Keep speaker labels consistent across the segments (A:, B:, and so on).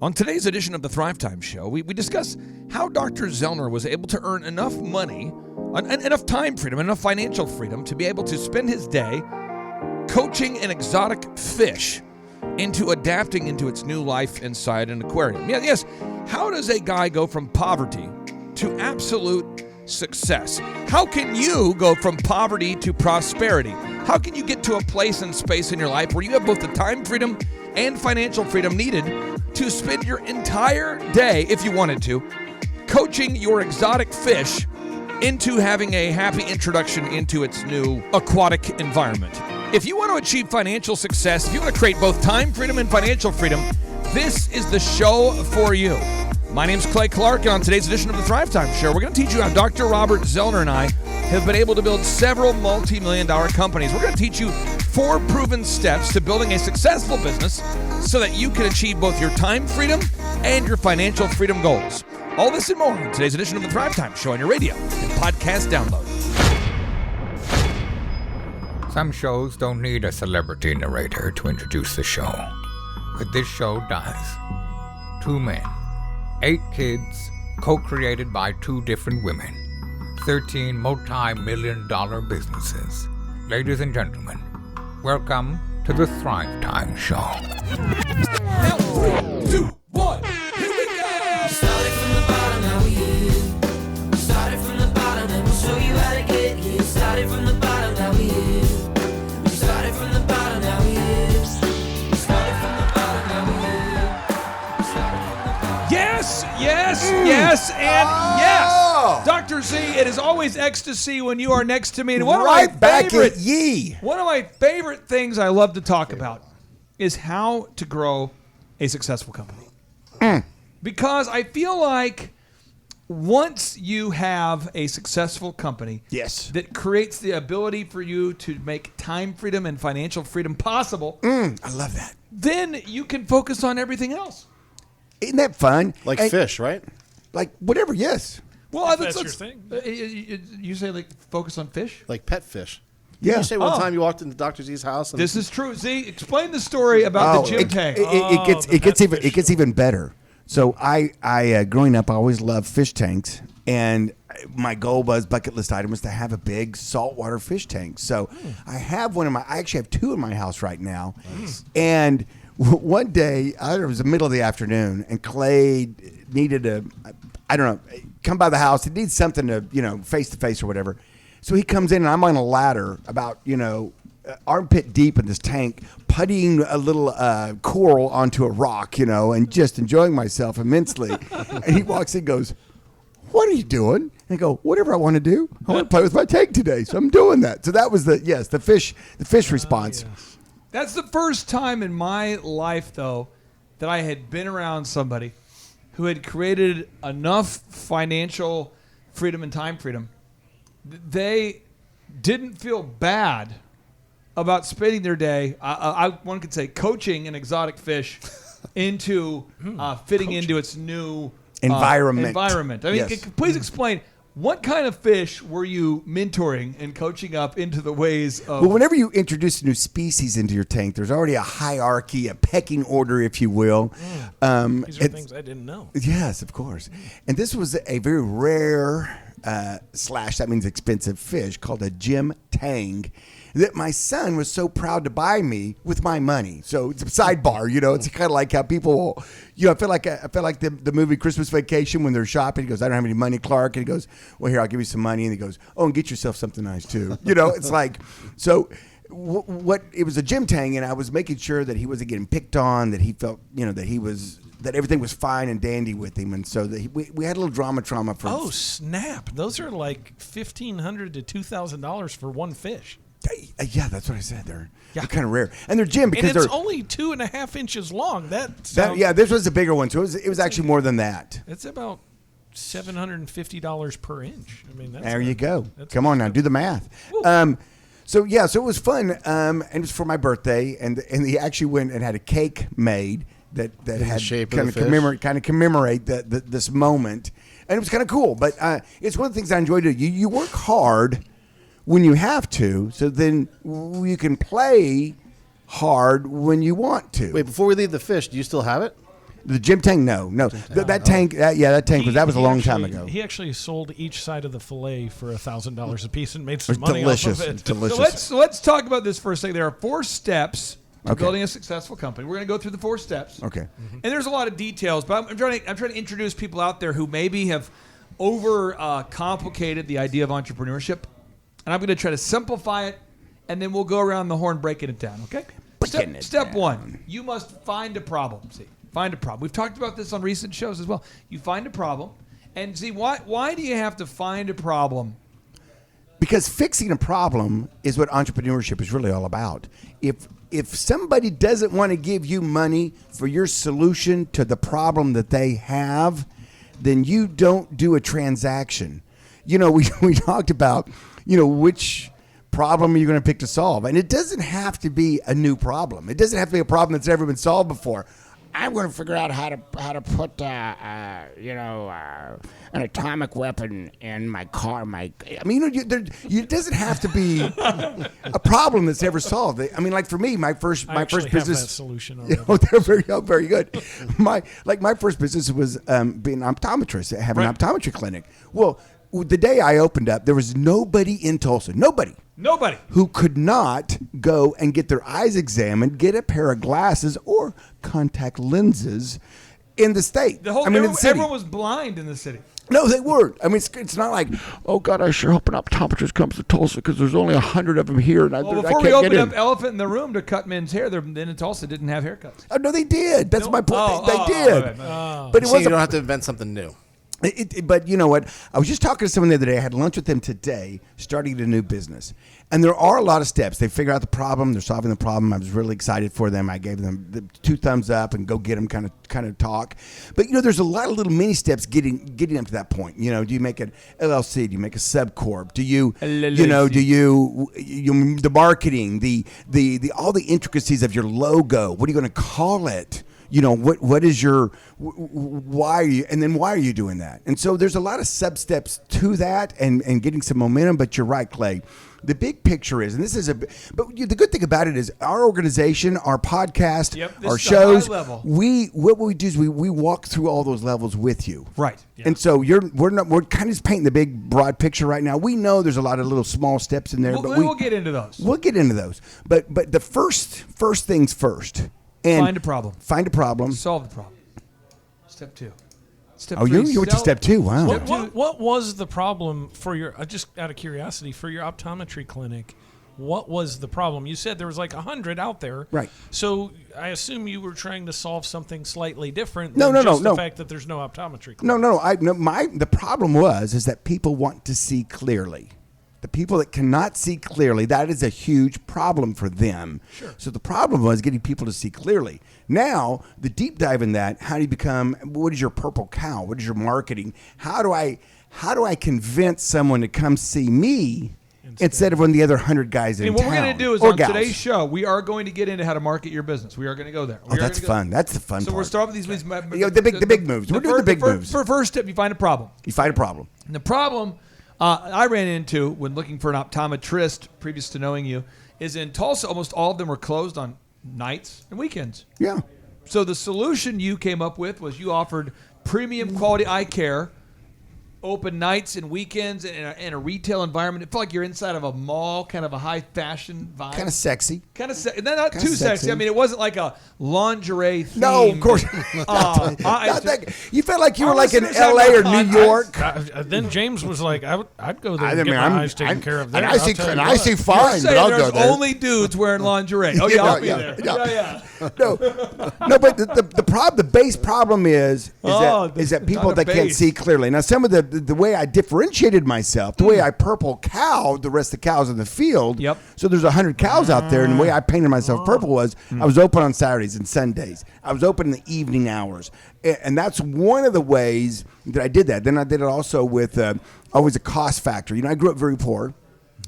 A: On today's edition of the Thrive Time Show, we discuss how Dr. Zoellner was able to earn enough money, enough time freedom, enough financial freedom to be able to spend his day coaching an exotic fish into adapting into its new life inside an aquarium. Yes, how does a guy go from poverty to absolute success? How can you go from poverty to prosperity? How can you get to a place and space in your life where you have both the time freedom and financial freedom needed to spend your entire day, if you wanted to, coaching your exotic fish into having a happy introduction into its new aquatic environment? If you want to achieve financial success, if you want to create both time freedom and financial freedom, this is the show for you. My name's Clay Clark, and on today's edition of the Thrive Time Show, we're going to teach you how Dr. Robert Zoellner and I have been able to build several multi-million-dollar companies. We're going to teach you 4 proven steps to building a successful business so that you can achieve both your time freedom and your financial freedom goals. All this and more on today's edition of the Thrive Time Show on your radio and podcast download.
B: Some shows don't need a celebrity narrator to introduce the show, but this show does. 2 men, 8 kids, co-created by 2 different women, 13 multi-million-dollar businesses. Ladies and gentlemen, welcome to the Thrive Time Show.
A: Now, 3, 2, 1, here we go!
C: Started from the bottom, now we here. Started from the bottom, and we'll show you how to get here. Started from the bottom, now we here. We started from the bottom, now we here. We started from the bottom, now we here. We started from the bottom.
A: Yes, and yes! Dr. Z, it is always ecstasy when you are next to me. And one of my favorite things I love to talk about is how to grow a successful company. Because I feel like once you have a successful company that creates the ability for you to make time freedom and financial freedom possible,
D: I love that.
A: then you can focus on everything else.
D: Isn't that fun?
E: Like fish, right?
D: Like whatever, yes.
A: Well,
F: That's your thing.
A: You say like focus on fish?
E: Like pet fish.
D: Yeah.
E: You say one time you walked into Dr. Z's house. And
A: This is true. Z, explain the story about the gym tank.
D: It gets even better. So I growing up, I always loved fish tanks, and my goal was bucket list item was to have a big saltwater fish tank. So I actually have 2 in my house right now. And one day, it was the middle of the afternoon, and Clay needed come by the house. He needs something to, face to face or whatever. So he comes in, and I'm on a ladder about, armpit deep in this tank, putting a little coral onto a rock, and just enjoying myself immensely. And he walks in and goes, "What are you doing?" And I go, "Whatever I want to do. I want to play with my tank today." So I'm doing that. So that was the fish response.
F: Yes.
A: That's the first time in my life, though, that I had been around somebody who had created enough financial freedom and time freedom. They didn't feel bad about spending their day, one could say, coaching an exotic fish into fitting into its new
D: environment.
A: I mean,
D: Yes.
A: please explain, what kind of fish were you mentoring and coaching up into the ways of...
D: Well, whenever you introduce a new species into your tank, there's already a hierarchy, a pecking order, if you will.
F: These are things I didn't know.
D: Yes, of course. And this was a very rare / that means expensive fish called a gym tang that my son was so proud to buy me with my money. So it's a sidebar, it's kind of like how people, I feel like the movie Christmas Vacation when they're shopping. He goes, "I don't have any money, Clark." And he goes, "Well, here, I'll give you some money." And he goes, "Oh, and get yourself something nice too." It's like, so it was a gym tang, and I was making sure that he wasn't getting picked on, that he felt, that everything was fine and dandy with him. And so we had a little trauma from...
F: Oh, snap. Those are like $1,500 to $2,000 for one fish.
D: Yeah, that's what I said. They're kind of rare, and they're gym because
F: and it's
D: they're
F: only 2.5 inches long.
D: This was a bigger one, so it was actually more than that.
F: It's about $750 per inch. I mean,
D: there you go. Come on now, do the math. So it was fun, and it was for my birthday, and he actually went and had a cake made that had
E: shape
D: kind of commemorate this moment, and it was kind of cool. But it's one of the things I enjoy doing. You work hard when you have to, so then you can play hard when you want to.
E: Wait, before we leave the fish, do you still have it?
D: The gym tank? No. That tank, that was a long time ago.
F: He actually sold each side of the fillet for $1,000 a piece and made some money
D: Delicious.
F: off of it.
D: Delicious.
A: So let's talk about this for a second. There are 4 steps to building a successful company. We're going to go through the 4 steps.
D: Okay.
A: And there's a lot of details, but I'm trying to introduce people out there who maybe have complicated the idea of entrepreneurship, and I'm going to try to simplify it, and then we'll go around the horn breaking it down. Okay. Step 1: you must find a problem. See, find a problem. We've talked about this on recent shows as well. You find a problem, and see why do you have to find a problem?
D: Because fixing a problem is what entrepreneurship is really all about. If somebody doesn't want to give you money for your solution to the problem that they have, then you don't do a transaction. We talked about, which problem are you going to pick to solve? And it doesn't have to be a new problem. It doesn't have to be a problem that's never been solved before. I'm going to figure out how to put an atomic weapon in my car. It doesn't have to be a problem that's ever solved. I mean, like for me, my first business
F: that solution already.
D: They're very good. My first business was being an optometrist, having an optometry clinic. Well, the day I opened up, there was nobody in Tulsa. Nobody who could not go and get their eyes examined, get a pair of glasses or contact lenses in the state.
A: In the city. Everyone was blind in the city.
D: No, they weren't. I mean, it's not like, oh God, I sure hope an optometrist comes to Tulsa because there's only 100 of them here, and I
A: before
D: can't
A: we opened
D: get in.
A: up Elephant in the Room to cut men's hair, then in Tulsa didn't have haircuts.
D: Oh no, they did. That's my point. They did. But it
E: So you don't have to invent something new.
D: But you know what? I was just talking to someone the other day. I had lunch with them today, starting a new business. And there are a lot of steps. They figure out the problem. They're solving the problem. I was really excited for them. I gave them the 2 thumbs up and go get them kind of talk. But, there's a lot of little mini steps getting them to that point. Do you make an LLC? Do you make a sub corp? Do you, the marketing, the all the intricacies of your logo? What are you going to call it? What is your, why are you, and then why are you doing that? And so there's a lot of sub steps to that and getting some momentum, but you're right, Clay. The big picture is, and this is but the good thing about it is our organization, our podcast, our shows, what we do is we walk through all those levels with you.
A: Right. Yeah.
D: And so we're kind of just painting the big broad picture right now. We know there's a lot of little small steps in there, but
A: we'll get into those.
D: We'll get into those. But the first things first. And
A: find a problem. Solve the problem. Step 2. Step 3.
D: You went to step 2. Wow.
F: What was the problem for your, just out of curiosity, for your optometry clinic? What was the problem? You said there was like 100 out there.
D: Right.
F: So I assume you were trying to solve something slightly different
D: than
F: the fact that there's no optometry clinic.
D: The problem is that people want to see clearly. The people that cannot see clearly, that is a huge problem for them.
F: Sure.
D: So the problem was getting people to see clearly. Now, the deep dive in that, how do you become, what is your purple cow? What is your marketing? How do I convince someone to come see me instead of one of the other 100 guys in town?
A: And what we're going to do is on today's show, we are going to get into how to market your business. We are going to go there.
D: That's fun. That's the fun part.
A: So we're starting with these
D: the big moves. We're doing the big moves.
A: For first step, you find a problem. And the problem I ran into when looking for an optometrist previous to knowing you is in Tulsa, almost all of them were closed on nights and weekends.
D: Yeah.
A: So the solution you came up with was you offered premium quality eye care, open nights and weekends in a retail environment. It felt like you're inside of a mall, kind of a high fashion vibe.
D: Kind of sexy.
A: Not too sexy. I mean, it wasn't like a lingerie theme.
D: No, of course. You felt like you were like in L.A. or New York.
F: Then James was like, I'd go there and get my eyes taken care of there.
D: And I see fine, but I'll go there.
A: There's only dudes wearing lingerie. Oh, yeah, I'll be there. Yeah.
D: No, but the base problem is that people that can't see clearly. Now, some of the way I differentiated myself, the way I purple cowed the rest of the cows in the field.
A: Yep.
D: So there's 100 cows out there, and the way I painted myself purple was I was open on Saturdays and Sundays. I was open in the evening hours, and that's one of the ways that I did that. Then I did it also with always a cost factor. I grew up very poor.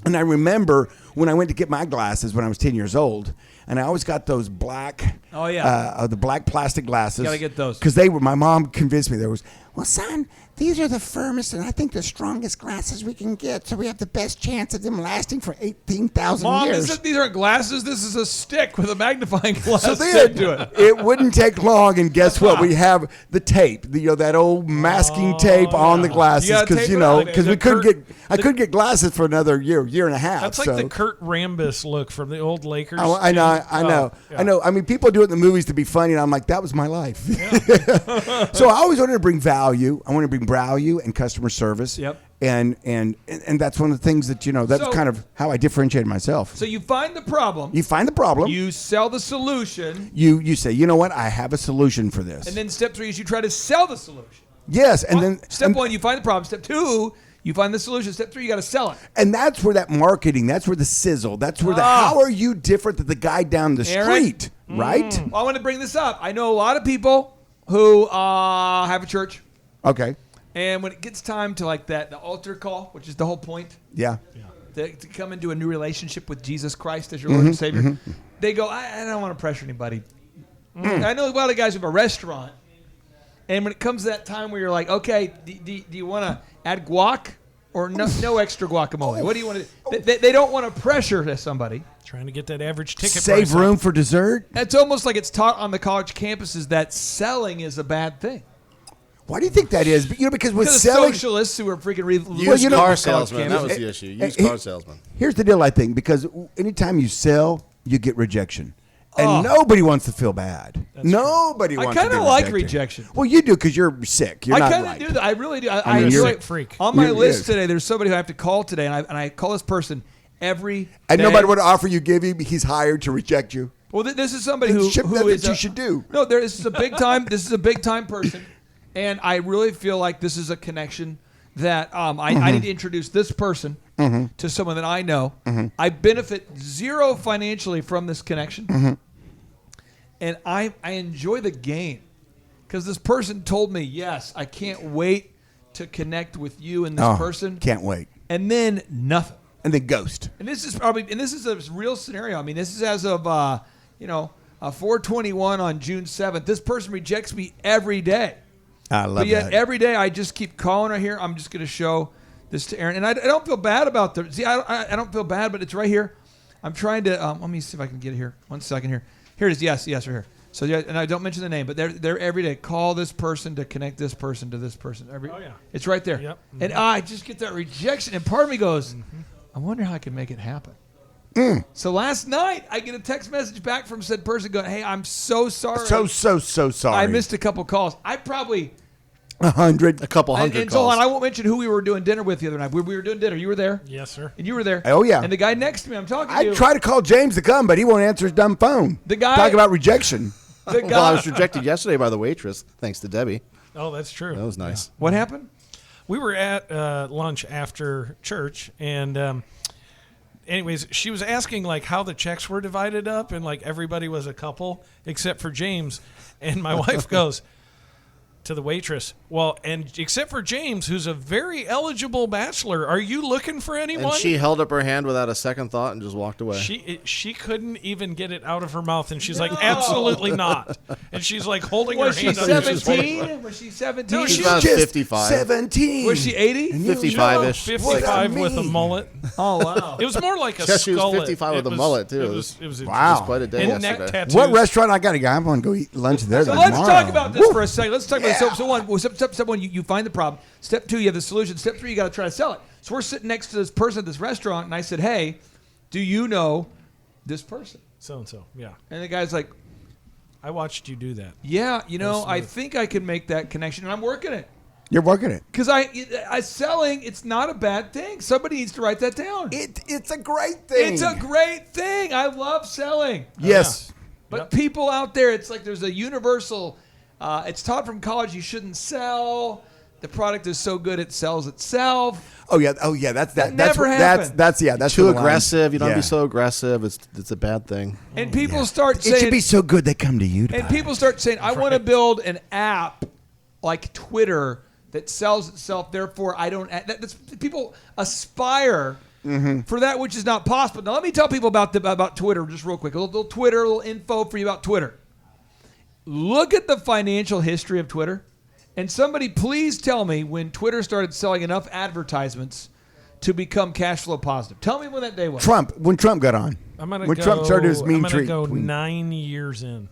D: And I remember when I went to get my glasses when I was 10 years old, and I always got those black.
A: Oh, yeah.
D: The black plastic glasses.
A: Gotta get those.
D: Because they were. My mom convinced me there was. Well, son, these are the firmest and I think the strongest glasses we can get, so we have the best chance of them lasting for 18,000
A: Mom,
D: years.
A: these aren't glasses. This is a stick with a magnifying glass
D: So
A: stick
D: then,
A: to it.
D: it wouldn't take long, and guess what? We have the tape, that old masking tape on the glasses,
A: You gotta
D: because
A: tape it on.
D: because we couldn't get get glasses for another year and a half.
F: That's like the Kurt Rambis look from the old Lakers.
D: Oh, I know.
F: Yeah.
D: I know. I mean, people do it in the movies to be funny, and I'm like, that was my life. So I always wanted to bring value. I want to bring value and customer service.
A: Yep.
D: And that's one of the things that that's
A: So-
D: kind of how I differentiated myself.
A: So you find the problem.
D: You find the problem.
A: You sell the solution.
D: You say, you know what? I have a solution for this.
A: And then step 3 is you try to sell the solution.
D: yes, and then
A: Step 1, you find the problem. Step 2, you find the solution. Step 3, you got to sell it.
D: And that's where that marketing, that's where the sizzle, that's where how are you different than the guy down the
A: Aaron?
D: street, right?
A: Well, I want to bring this up. I know a lot of people who have a church,
D: Okay.
A: and when it gets time to like the altar call, which is the whole point,
D: Yeah.
A: to come into a new relationship with Jesus Christ as your Lord and Savior, they go, I don't want to pressure anybody. I know a lot of guys who have a restaurant, and when it comes to that time where you're like, okay, do you want to add guac or no extra guacamole? What do you want to do? They don't want to pressure somebody.
F: Trying to get that average ticket
D: Save
F: price
D: room
F: up.
D: for dessert?
A: It's almost like it's taught on the college campuses that selling is a bad thing.
D: Why do you think that is? Because with
A: Because of
D: selling,
A: socialists who are freaking
E: Used car
A: college
E: salesman. That
A: campuses.
E: was the issue. Used car salesman.
D: here's the deal, I think, because anytime you sell, you get rejection. And nobody wants to feel bad. Nobody
A: I
D: wants to
A: kinda
D: be
A: like
D: rejected.
A: rejection.
D: Well, you do because you're sick. You're
A: I
D: not
A: kind of
D: right.
A: do that. I really do.
D: I mean, you're
A: really-
F: a freak.
A: On my
D: You're-
A: list
D: yes.
A: today, there's somebody who I have to call today, and I call this person every
D: And
A: day.
D: nobody would offer you give him. He's hired to reject you.
A: Well, this is somebody who
D: That's what
A: is
D: you should do.
A: No, this is a big time. This is a big time person, and I really feel like this is a connection that I need to introduce this person to someone that I know. I benefit zero financially from this connection, and I enjoy the game because this person told me, yes, I can't wait to connect with you and this person,
D: Can't wait.
A: and then nothing.
D: And then ghost.
A: And this is a real scenario. I mean, this is as of 4/21 on June 7th. This person rejects me every day.
D: I love
A: But yet
D: that.
A: every day I just keep calling her here. I'm just going to show this to Aaron, and I don't feel bad about the. See, I don't feel bad, but it's right here. I'm trying to. Let me see if I can get it here. 1 second here. Here it is. Yes, right here. So yeah, and I don't mention the name, but they're every day. Call this person to connect this person to this person.
F: Oh, yeah.
A: It's right there.
F: Yep.
A: And I just get that rejection, and part of me goes, I wonder how I can make it happen. So last night, I get a text message back from said person going, hey, I'm so sorry.
D: So sorry.
A: I missed a couple calls. I probably...
D: 100.
E: A couple
A: And,
E: hundred
A: and so
E: calls.
A: on, I won't mention who we were doing dinner with the other night. We were doing dinner. You were there.
F: Yes, sir.
A: And you were there.
D: Oh, yeah.
A: And the guy next to me, I'm talking to.
D: I try to call James to come, but he won't answer his dumb phone.
A: The guy-
D: Talk about rejection.
A: The
E: Well, I
A: guy.
E: was rejected yesterday by the waitress, thanks to Debbie.
F: Oh, that's true.
E: That was nice.
A: What happened?
F: We were at lunch after church, and anyways, she was asking like how the checks were divided up, and like everybody was a couple except for James. And my wife goes to the waitress, well, and except for James, who's a very eligible bachelor, are you looking for anyone?
E: And she held up her hand without a second thought and just walked away.
F: She couldn't even get it out of her mouth, and she's like, absolutely not. And she's like holding
A: Was
F: her
A: she
F: hand up. and she's holding-
A: 17? Was she 17?
F: No,
E: She's
F: she's
E: about
D: Just
E: 55.
D: 17.
A: Was she 80?
E: 55-ish.
F: 55
D: What
F: with a
D: I mean.
F: mullet.
A: Oh, wow.
F: It was more like a
E: Yeah, she was
F: skullet.
E: 55 with
F: It
E: a mullet, too.
F: It was
D: Wow.
E: It was quite a day
F: and neck
E: yesterday.
F: tattoos.
D: What restaurant I got to go? I'm going to go eat lunch there
A: So
D: tomorrow.
A: let's talk about this
D: Woo.
A: for a second. Let's talk about step one, you find the problem. Step 2, you have the solution. Step 3, you got to try to sell it. So we're sitting next to this person at this restaurant, and I said, hey, do you know this person?
F: So, yeah.
A: And the guy's like,
F: I watched you do that.
A: yeah,
F: That's
A: I
F: smooth.
A: think I can make that connection, and I'm working it.
D: You're working it.
A: Because I selling, it's not a bad thing. Somebody needs to write that down.
D: It's a great thing.
A: It's a great thing. I love selling.
D: Yes.
A: But
F: Yep.
A: people out there, it's like there's a universal, it's taught from college you shouldn't sell. The product is so good it sells itself.
D: Oh yeah. That's
A: That
D: that's
A: never
D: that's
A: happened.
D: that's
E: Too
D: the line.
E: aggressive. You don't
D: Yeah.
E: be so aggressive. It's a bad thing.
A: And people start
D: It
A: saying,
D: should be so good they come to you. To
A: and
D: buy
A: people
D: it.
A: start saying, I want to build an app like Twitter that sells itself. Therefore, I don't. That's people aspire for that which is not possible. Now, let me tell people about Twitter just real quick. A little Twitter, a little info for you about Twitter. Look at the financial history of Twitter. And somebody please tell me when Twitter started selling enough advertisements to become cash flow positive. Tell me when that day was.
D: When Trump got on.
A: When
D: Trump started his mean
F: I'm
D: tweet.
F: going to go 9 years in.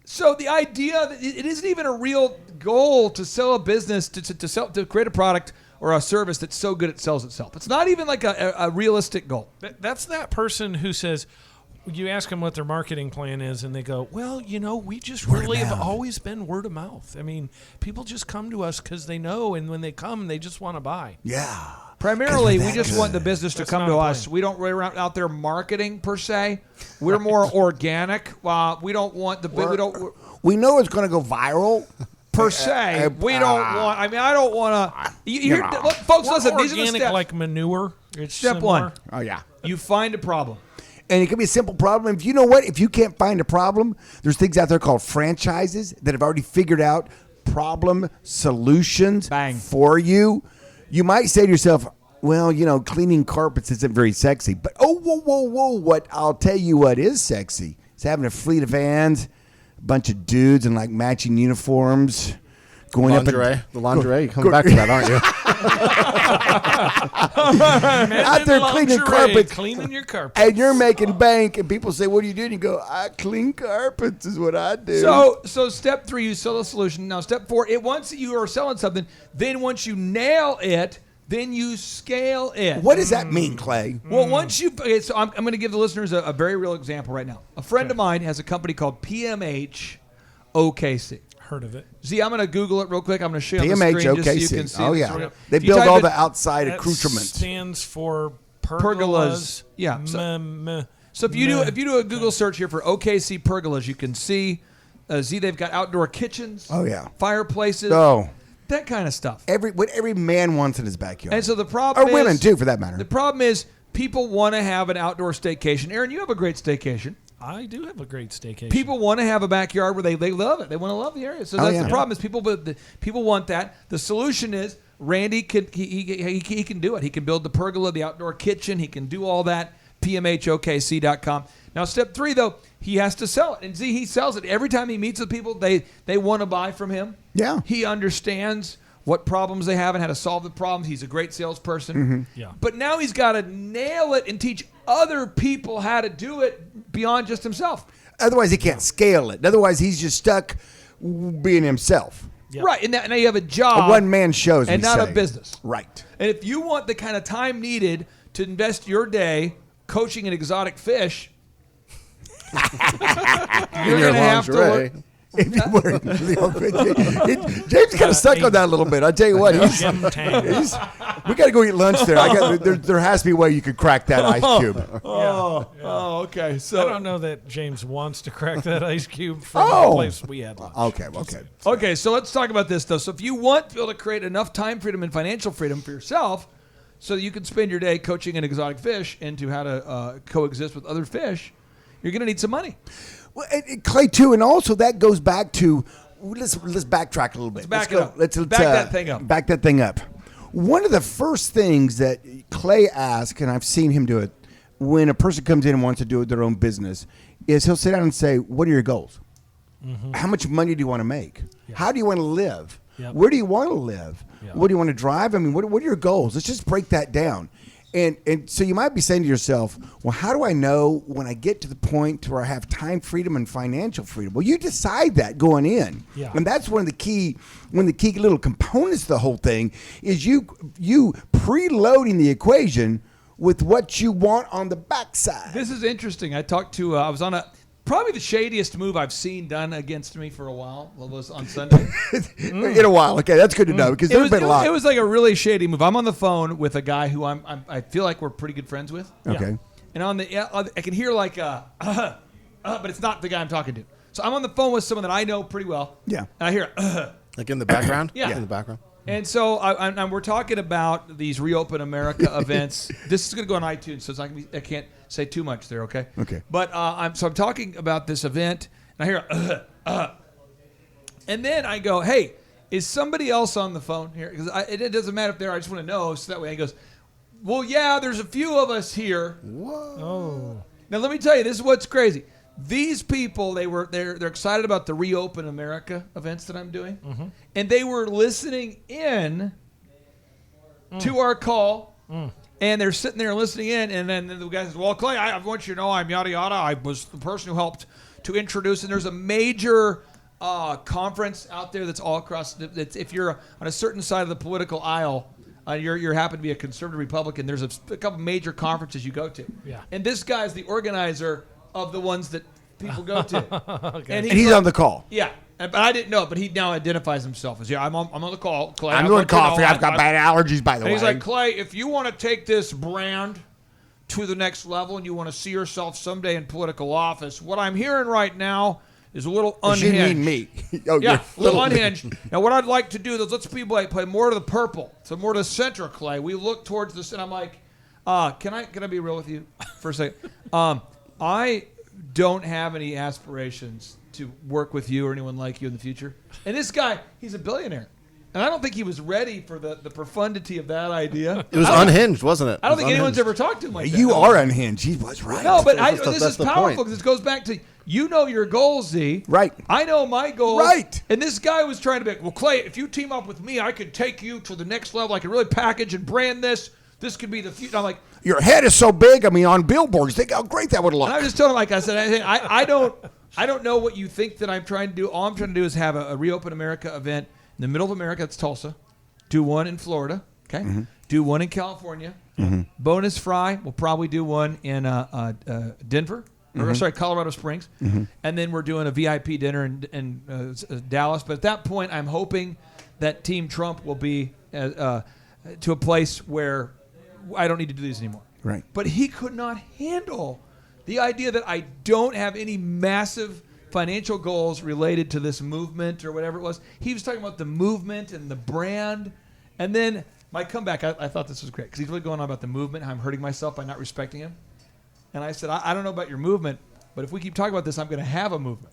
A: So the idea that it isn't even a real goal to sell a business, to create a product or a service that's so good it sells itself. It's not even like a realistic goal.
F: That's that person who says, you ask them what their marketing plan is, and they go, well, we just really have always been word of mouth. I mean, people just come to us because they know, and when they come, they just want to buy.
D: Yeah.
A: Primarily, we just want the business to come to us. We don't really out there marketing per se. We're more organic. We don't want the
D: we know it's going to go viral.
A: Per se, we don't want. I mean, I don't want to. Folks, listen. These are the
F: Organic
A: steps.
F: like manure. It's
A: Step
F: similar.
A: one.
D: Oh, yeah.
A: You find a problem.
D: And it can be a simple problem. If you know what, if you can't find a problem, there's things out there called franchises that have already figured out problem solutions for you. You might say to yourself, well, cleaning carpets isn't very sexy. But whoa. What I'll tell you what is sexy is having a fleet of vans, a bunch of dudes in like matching uniforms. Going
E: lingerie. The lingerie. You're coming back to that, aren't you?
D: Out there cleaning carpets.
F: Cleaning your carpets.
D: And you're making bank, and people say, what do you do? And you go, I clean carpets is what I do.
A: So step 3, you sell a solution. Now, step 4, once you are selling something, then once you nail it, then you scale it.
D: What does that mean, Clay?
A: Well, once you... Okay, so I'm going to give the listeners a very real example right now. A friend of mine has a company called PMH OKC.
F: Heard of it.
A: See, I'm going to Google it real quick. I'm going to show you on the
D: PMH
A: screen just so you
D: OKC.
A: can see
D: Oh,
A: it.
D: yeah.
A: If
D: They
A: you
D: build
A: type
D: all
A: in-
D: the outside
F: That
D: accoutrements.
F: stands for
A: Pergolas.
F: pergolas.
A: Yeah. So if you do a Google search here for OKC pergolas, you can see they've got outdoor kitchens.
D: Oh, yeah.
A: Fireplaces.
D: Oh.
A: That kind of stuff.
D: What every man wants in his backyard.
A: And so the problem
D: or women, too, for that matter.
A: The problem is people want to have an outdoor staycation. Aaron, you have a great staycation.
F: I do have a great staycation.
A: People want to have a backyard where they love it. They want to love the area. So that's the problem is people want that. The solution is Randy can he can do it. He can build the pergola, the outdoor kitchen. He can do all that. PMHOKC.com. Now, step 3, though, he has to sell it. And see, he sells it. Every time he meets with people, they want to buy from him.
D: Yeah.
A: He understands what problems they have and how to solve the problems. He's a great salesperson.
F: Yeah.
A: But now he's got to nail it and teach other people how to do it beyond just himself.
D: Otherwise, he can't scale it. Otherwise, he's just stuck being himself.
F: Yep.
A: Right. And now you have a job.
D: A one-man show, as
A: and
D: we
A: not
D: say.
A: a business.
D: Right.
A: And if you want the kind of time needed to invest your day coaching an exotic fish, you're going to have to work.
D: James kind of stuck on that a little bit. I tell you what, we got to go eat lunch there. There has to be a way you could crack that ice cube.
A: Oh, okay. So
F: I don't know that James wants to crack that ice cube from the place we had lunch.
A: Okay, so let's talk about this, though. So if you want to be able to create enough time freedom and financial freedom for yourself so that you can spend your day coaching an exotic fish into how to coexist with other fish, you're going to need some money.
D: Well, and Clay, too, and also that goes back to let's backtrack a little bit.
A: Let's back that thing up.
D: Back that thing up. One of the first things that Clay asks, and I've seen him do it, when a person comes in and wants to do their own business, is he'll sit down and say, "What are your goals? Mm-hmm. How much money do you want to make? Yeah. How do you want to live? Yep. Where do you want to live? Yep. What do you want to drive? I mean, what are your goals? Let's just break that down." And so you might be saying to yourself, well, how do I know when I get to the point where I have time freedom and financial freedom? Well, you decide that going in. Yeah. And that's one of the key little components of the whole thing is you preloading the equation with what you want on the backside.
A: This is interesting. I talked to, I was on probably the shadiest move I've seen done against me for a while. It was on Sunday.
D: In a while. Okay, that's good to know because there's been a lot.
A: It was like a really shady move. I'm on the phone with a guy who I feel like we're pretty good friends with.
D: Okay.
A: And I can hear like but it's not the guy I'm talking to. So I'm on the phone with someone that I know pretty well.
D: Yeah.
A: And I hear
E: like in the background?
A: Yeah.
E: In the background.
A: And so we're talking about these Reopen America events. This is going to go on iTunes, so I can't say too much there, okay?
D: Okay.
A: But I'm talking about this event, and I hear and then I go, "Hey, is somebody else on the phone here?" Because it doesn't matter if they're. I just want to know, so that way he goes, Well, yeah, there's a few of us here.
F: Oh.
A: Now, let me tell you, this is what's crazy. These people, they're excited about the Reopen America events that I'm doing, and they were listening in to our call, and they're sitting there listening in, and then the guy says, well, Clay, I want you to know I'm yada yada. I was the person who helped to introduce, and there's a major conference out there that's all across. That's, if you're on a certain side of the political aisle, you happen to be a conservative Republican, there's a couple major conferences you go to.
F: Yeah.
A: And this guy's the organizer of the ones that people go to.
F: Okay.
A: And
D: And he's on the call.
A: Yeah. But I didn't know, but he now identifies himself as, I'm on the call. Clay,
D: I'm
A: I
D: doing
A: want you to know
D: coffee. I've got bad allergies, by the
A: And
D: way.
A: he's like, Clay, if you want to take this brand to the next level and you want to see yourself someday in political office, what I'm hearing right now is a little
D: Does she
A: unhinged.
D: mean me? Oh,
A: Yeah,
D: you're
A: a little unhinged. Now, what I'd like to do is let's play more to the purple, so more to the center, Clay. We look towards this, and I'm like, can I be real with you for a second? I don't have any aspirations to work with you or anyone like you in the future. And this guy, he's a billionaire. And I don't think he was ready for the profundity of that idea.
E: It was unhinged, wasn't it?
A: I don't think anyone's ever talked to him like that.
D: You are unhinged. He was right.
A: No, but
E: That's
A: this
E: the
A: is powerful
E: point.
A: because it goes back to you know your goals, Z.
D: Right.
A: I know my goals.
D: Right.
A: And this guy was trying to be, well, Clay, if you team up with me, I could take you to the next level. I could really package and brand this. This could be the future. I'm like,
D: Your head is so big. I mean, on billboards, think how great that would look.
A: and I was just telling him, like I said, I don't know what you think that I'm trying to do. All I'm trying to do is have a Reopen America event in the middle of America. That's Tulsa. Do one in Florida. Okay. Do one in California. Bonus Fry. We'll probably do one in Denver. Or sorry, Colorado Springs. And then we're doing a VIP dinner in Dallas. But at that point, I'm hoping that Team Trump will be to a place where I don't need to do these anymore.
D: Right.
A: But he could not handle the idea that I don't have any massive financial goals related to this movement or whatever it was. He was talking about the movement and the brand. And then my comeback, I thought this was great because he's really going on about the movement, how I'm hurting myself by not respecting him. And I said, I don't know about your movement, but if we keep talking about this, I'm going to have a movement.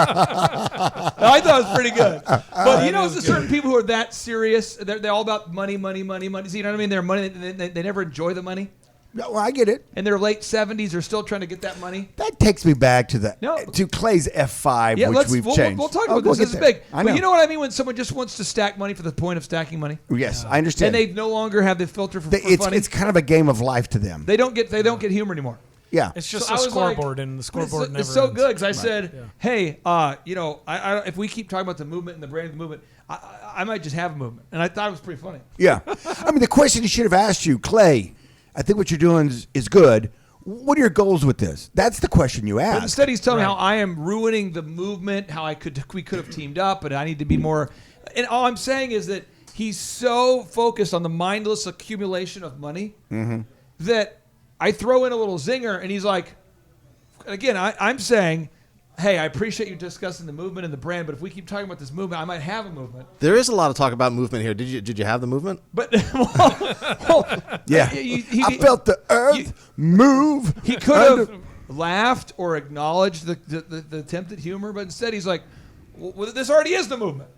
A: I thought it was pretty good. But you know, there's certain people who are that serious. They're all about money. So you know what I mean? They're money. They never enjoy the money.
D: No, I get it.
A: In their late 70s, they're still trying to get that money.
D: That takes me back to
A: No.
D: to Clay's F5,
A: Yeah,
D: which we've changed.
A: we'll talk
D: Oh,
A: about
D: we'll
A: this. This is
D: get there.
A: big.
D: I know.
A: But you know what I mean when someone just wants to stack money for the point of stacking money?
D: Yes, I understand.
A: And they no longer have the filter for
D: it's
A: funny.
D: it's kind of a game of life to them.
A: They don't get humor anymore.
D: Yeah.
F: It's just
A: So
F: a
A: I was like,
F: scoreboard, and the scoreboard
A: it's,
F: never
A: it's so
F: ends.
A: good because I said,
F: Yeah.
A: hey, I if we keep talking about the movement and the brand of the movement, I might just have a movement. And I thought it was pretty funny.
D: Yeah. I mean, the question he should have asked you, Clay, I think what you're doing is good. What are your goals with this? That's the question you
A: But
D: asked.
A: instead, he's telling me how I am ruining the movement, how we could have teamed up, but I need to be more. And all I'm saying is that he's so focused on the mindless accumulation of money that I throw in a little zinger, and he's like, again, I'm saying, hey, I appreciate you discussing the movement and the brand, but if we keep talking about this movement, I might have a movement.
E: There is a lot of talk about movement here. Did you have the movement?
A: But
D: Yeah. I felt the earth move.
A: He could have laughed or acknowledged the attempt at humor, but instead he's like, well, this already is the movement.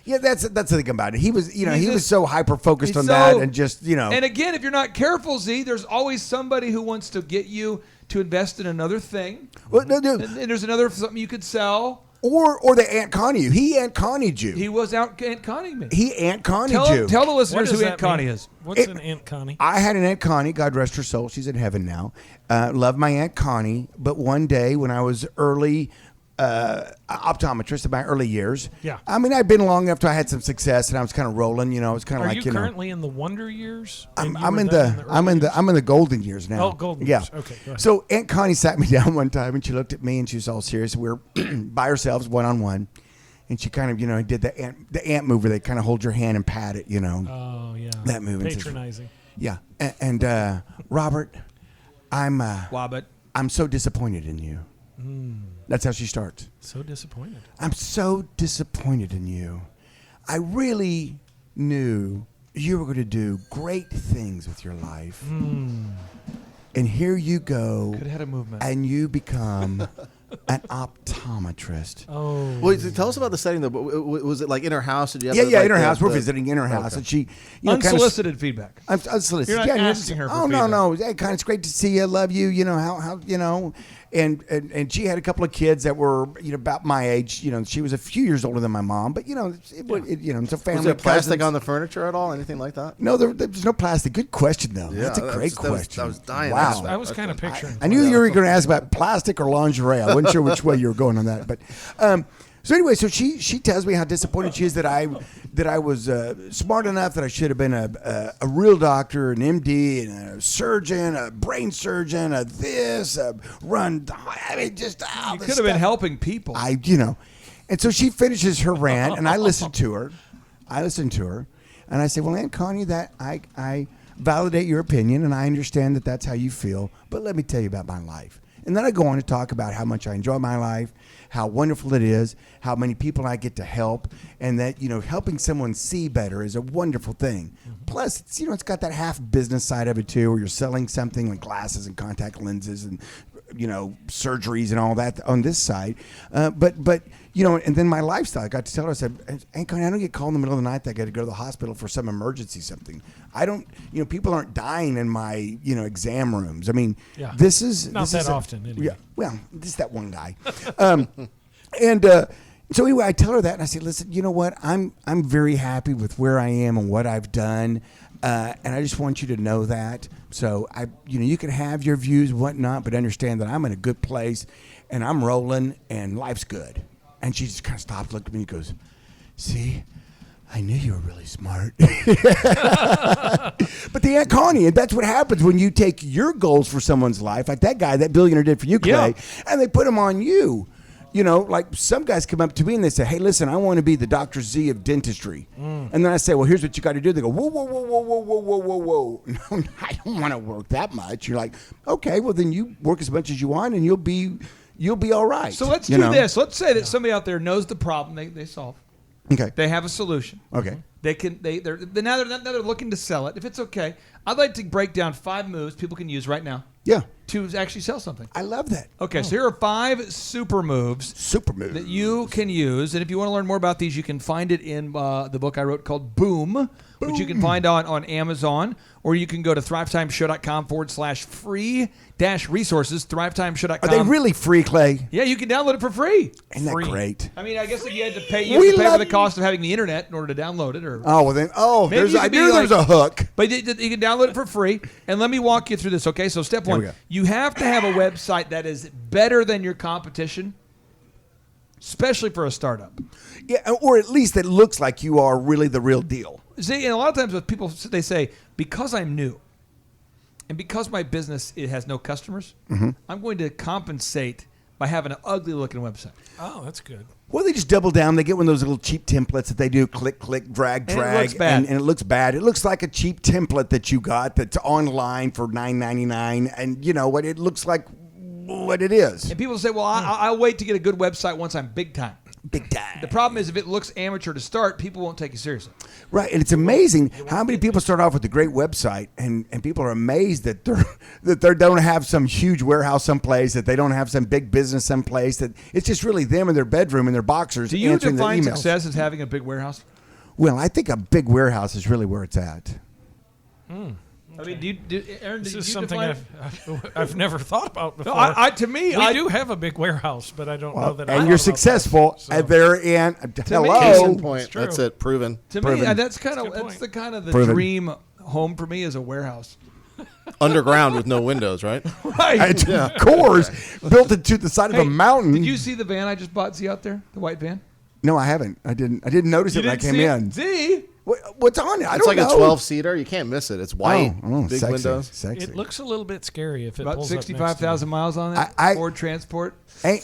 D: Yeah, that's the thing about it. He was, he was
A: just-
D: so hyper focused
A: he's
D: on that,
A: so-
D: and just,
A: And again, if you're not careful, Z, there's always somebody who wants to get you to invest in another thing.
D: well, no,
A: And there's another something you could sell.
D: or they Aunt Connie you. He Aunt Connied you.
A: He was out Aunt Conning me.
D: He Aunt Connied you.
A: Tell the
F: What
A: listeners
F: does
A: who
F: that
A: Aunt Connie
F: mean?
A: is.
F: What's an Aunt Connie?
D: I had an Aunt Connie, God rest her soul. She's in heaven now. Love my Aunt Connie, but one day when I was early optometrist in my early years,
F: Yeah.
D: I mean, I'd been long enough till I had some success, and I was kind of rolling. I was kind of
F: Are
D: like,
F: you currently in the wonder years? And you
D: I'm
F: were
D: in
F: then
D: the
F: early
D: I'm in the golden years now.
F: Oh, golden
D: yeah.
F: years. Okay, go ahead.
D: So Aunt Connie sat me down one time and she looked at me and she was all serious. We were by ourselves, one on one, and she kind of did the ant move where they kind of hold your hand and pat it.
F: Oh yeah.
D: That move and says-
F: Patronizing.
D: Yeah. And Robert, I'm
A: Wobbit.
D: I'm so disappointed in you. That's how she starts.
F: So disappointed.
D: I'm so disappointed in you. I really knew you were going to do great things with your life. And here you go.
A: Could have had a movement.
D: And you become An optometrist.
F: Oh.
E: Well, tell us about the setting though. Was it like in her house? Did you have
D: Yeah,
E: like
D: in her
E: the-
D: house. We're
E: the-
D: visiting in her house,
E: Okay.
D: and she, you know,
A: Unsolicited feedback.
D: Unsolicited.
A: You're not
D: yeah,
A: asking her for
D: Oh no,
A: feedback.
D: no. Hey, kind of, it's great to see you. Love you. You know how you know, and she had a couple of kids that were about my age. You know, she was a few years older than my mom, but you know, it's a family.
E: Was there plastic
D: cousins.
E: on the furniture at all? Anything like that?
D: No, there's no plastic. Good question though.
E: Yeah,
D: That's a great
E: that was-
D: question.
E: I was dying to
D: Wow.
E: ask that.
F: I was kind of picturing.
D: I knew you were going to ask about plastic or lingerie. I wasn't sure which way you were going on that, but so anyway, so she tells me how disappointed she is that I was smart enough that I should have been a real doctor, an MD, and a surgeon, a brain surgeon, a run. I mean, just all
A: You
D: this
A: could have been
D: stuff.
A: helping people.
D: And so she finishes her rant, and I listen to her. And I say, well, Aunt Connie, that I validate your opinion, and I understand that that's how you feel. But let me tell you about my life. And then I go on to talk about how much I enjoy my life, how wonderful it is, how many people I get to help, and that helping someone see better is a wonderful thing. Plus, it's got that half business side of it too, where you're selling something like glasses and contact lenses and surgeries and all that on this side. But and then my lifestyle. I got to tell her, I said, Aunt Connie, I don't get called in the middle of the night that I got to go to the hospital for some emergency, something. I don't, people aren't dying in my, exam rooms. I mean,
F: Yeah.
D: this is
F: Not
D: this
F: that
D: is
F: often, anyway.
D: Yeah. Well, just that one guy. So anyway, I tell her that, and I say, listen, you know what? I'm very happy with where I am and what I've done. And I just want you to know that. So you can have your views, whatnot, but understand that I'm in a good place, and I'm rolling, and life's good. And she just kind of stopped, looked at me, and goes, "See, I knew you were really smart." But the Aunt Connie, and that's what happens when you take your goals for someone's life, like that billionaire did for you, Clay, and they put them on you. Like some guys come up to me and they say, "Hey, listen, I want to be the Dr. Z of dentistry." And then I say, "Well, here's what you got to do." They go, "Whoa, whoa, whoa, whoa, whoa, whoa, whoa, whoa, whoa." No, I don't want to work that much. You're like, okay, well then you work as much as you want and you'll be all right.
A: So let's do this. Let's say that somebody out there knows the problem they solve.
D: Okay.
A: They have a solution.
D: Okay.
A: They're now they're looking to sell it. If it's okay, I'd like to break down 5 moves people can use right now
D: Yeah.
A: to actually sell something.
D: I love that.
A: Okay, so here are 5 super moves that you can use. And if you want to learn more about these, you can find it in the book I wrote called Boom, which you can find on Amazon, or you can go to thrivetimeshow.com/free-resources, thrivetimeshow.com.
D: Are they really free, Clay?
A: Yeah, you can download it for free.
D: Isn't that
F: Free.
D: great?
A: I mean, I guess if you had to pay,
D: We
A: for
D: love-
A: the cost of having the internet in order to download it. Or
D: Oh, well then,
A: Maybe you
D: I
A: could be
D: knew there was
A: like-
D: a hook.
A: But you can download it for free. And let me walk you through this, okay? So step
D: Here we
A: 1,
D: go.
A: you have to have a website that is better than your competition, especially for a startup.
D: Yeah, or at least that looks like you are really the real deal.
A: See, and a lot of times with people, they say, because I'm new and because my business it has no customers, I'm going to compensate by having an ugly looking website.
F: Oh, that's good.
D: Well, they just double down. They get one of those little cheap templates that they do, click, click, drag,
A: And it
D: drag,
A: looks bad.
D: And it looks bad. It looks like a cheap template that you got that's online for $9.99, and you know what? It looks like what it is.
A: And people say, well, I'll wait to get a good website once I'm big time.
D: Big time.
A: The problem is if it looks amateur to start, people won't take you seriously.
D: Right, and it's amazing how many people start off with a great website, and people are amazed that they don't have some huge warehouse someplace, that they don't have some big business someplace, that it's just really them in their bedroom in their boxers
A: Do you
D: answering their
A: define
D: emails.
A: success as having a big warehouse?
D: Well, I think a big warehouse is really where it's at.
A: I mean, Aaron,
F: This
A: did
F: is
A: you
F: something
A: define
F: I've never thought about before.
A: to me,
F: we do have a big warehouse, but I don't know that. I
D: And
F: thought
D: you're
F: about
D: successful
F: that, so.
D: at their end.
E: Case
D: Hello.
E: in point.
F: true.
E: That's it. Proven.
A: To me,
D: Proven.
A: that's kind of
F: That's a good
A: that's the kind of the
D: Proven.
A: dream home for me is a warehouse.
E: Underground with no windows, right?
A: Right.
D: Of course, built it to the side of a mountain.
A: Did you see the van I just bought? See out there, the white van.
D: No, I haven't. I didn't notice it when I came in.
A: See,
D: What's on it? I
E: It's
D: don't
E: like
D: know.
E: a 12-seater. You can't miss it. It's white, big
D: sexy,
E: windows.
D: Sexy.
F: It looks a little bit scary if it
A: about
F: pulls up next to me.
A: 65,000 miles on it.
D: I-
A: Ford Transport.
D: Hey,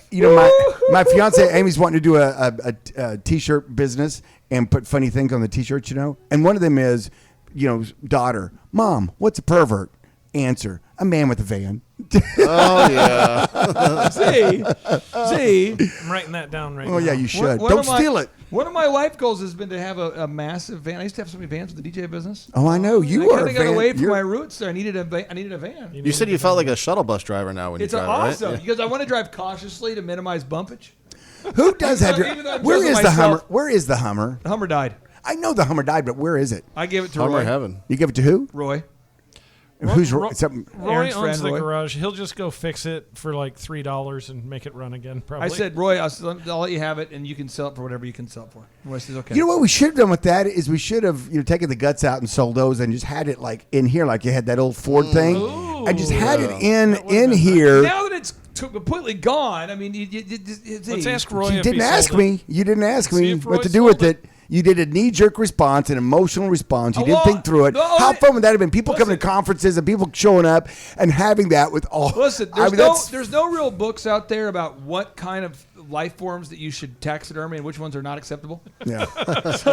D: you know, my fiance Amy's wanting to do a t-shirt business and put funny things on the t-shirts, you know. And one of them is, daughter, Mom, what's a pervert? Answer, A man with a van.
E: Oh yeah.
A: See,
F: I'm writing that down right now.
D: Oh yeah, you should.
A: One
D: Don't
A: of my-
D: steal it.
A: One of my life goals has been to have a massive van. I used to have so many vans with the DJ business.
D: Oh, I know. You
A: I
D: are
A: kind
D: a
A: of got
D: van.
A: away from
D: you're-
A: my roots there. I needed a van.
E: You said you felt like a shuttle bus driver now when
A: It's
E: you drive,
A: awesome
E: right?
A: because I want to drive cautiously to minimize bumpage.
D: Who does have
A: Even though I'm
D: Where
A: judging
D: is the
A: myself-
D: Hummer? Where is the Hummer?
A: The Hummer died.
D: I know the Hummer died, but where is it?
A: I gave it to
E: Hummer
A: Roy.
E: heaven.
D: You give it to who?
A: Roy.
D: Who's
F: Ro-
D: something?
F: Roy
A: Aaron's
F: owns
A: friend,
F: the
A: Roy.
F: garage. He'll just go fix it for like $3 and make it run again. Probably.
A: I said, Roy, I'll let you have it, and you can sell it for whatever you can sell it for. Roy says, okay.
D: You know what we should have done with that is we should have taken the guts out and sold those and just had it like in here like you had that old Ford thing and just had it in here.
A: Now that it's completely gone, I mean,
F: Let's ask Roy.
D: You
F: if he
D: didn't ask
F: sold it.
D: me. You didn't ask
F: See
D: me
F: if
D: what
F: Roy
D: to do with
F: sold
D: it. You did a knee-jerk response, an emotional response. You didn't
A: Well,
D: think through it.
A: no,
D: How
A: it-
D: fun would that have been? People coming
A: listen.
D: to conferences and people showing up and having that with all.
A: Listen,
D: I mean, that's-
A: there's no real books out there about what kind of life forms that you should taxidermy and which ones are not acceptable.
D: Yeah.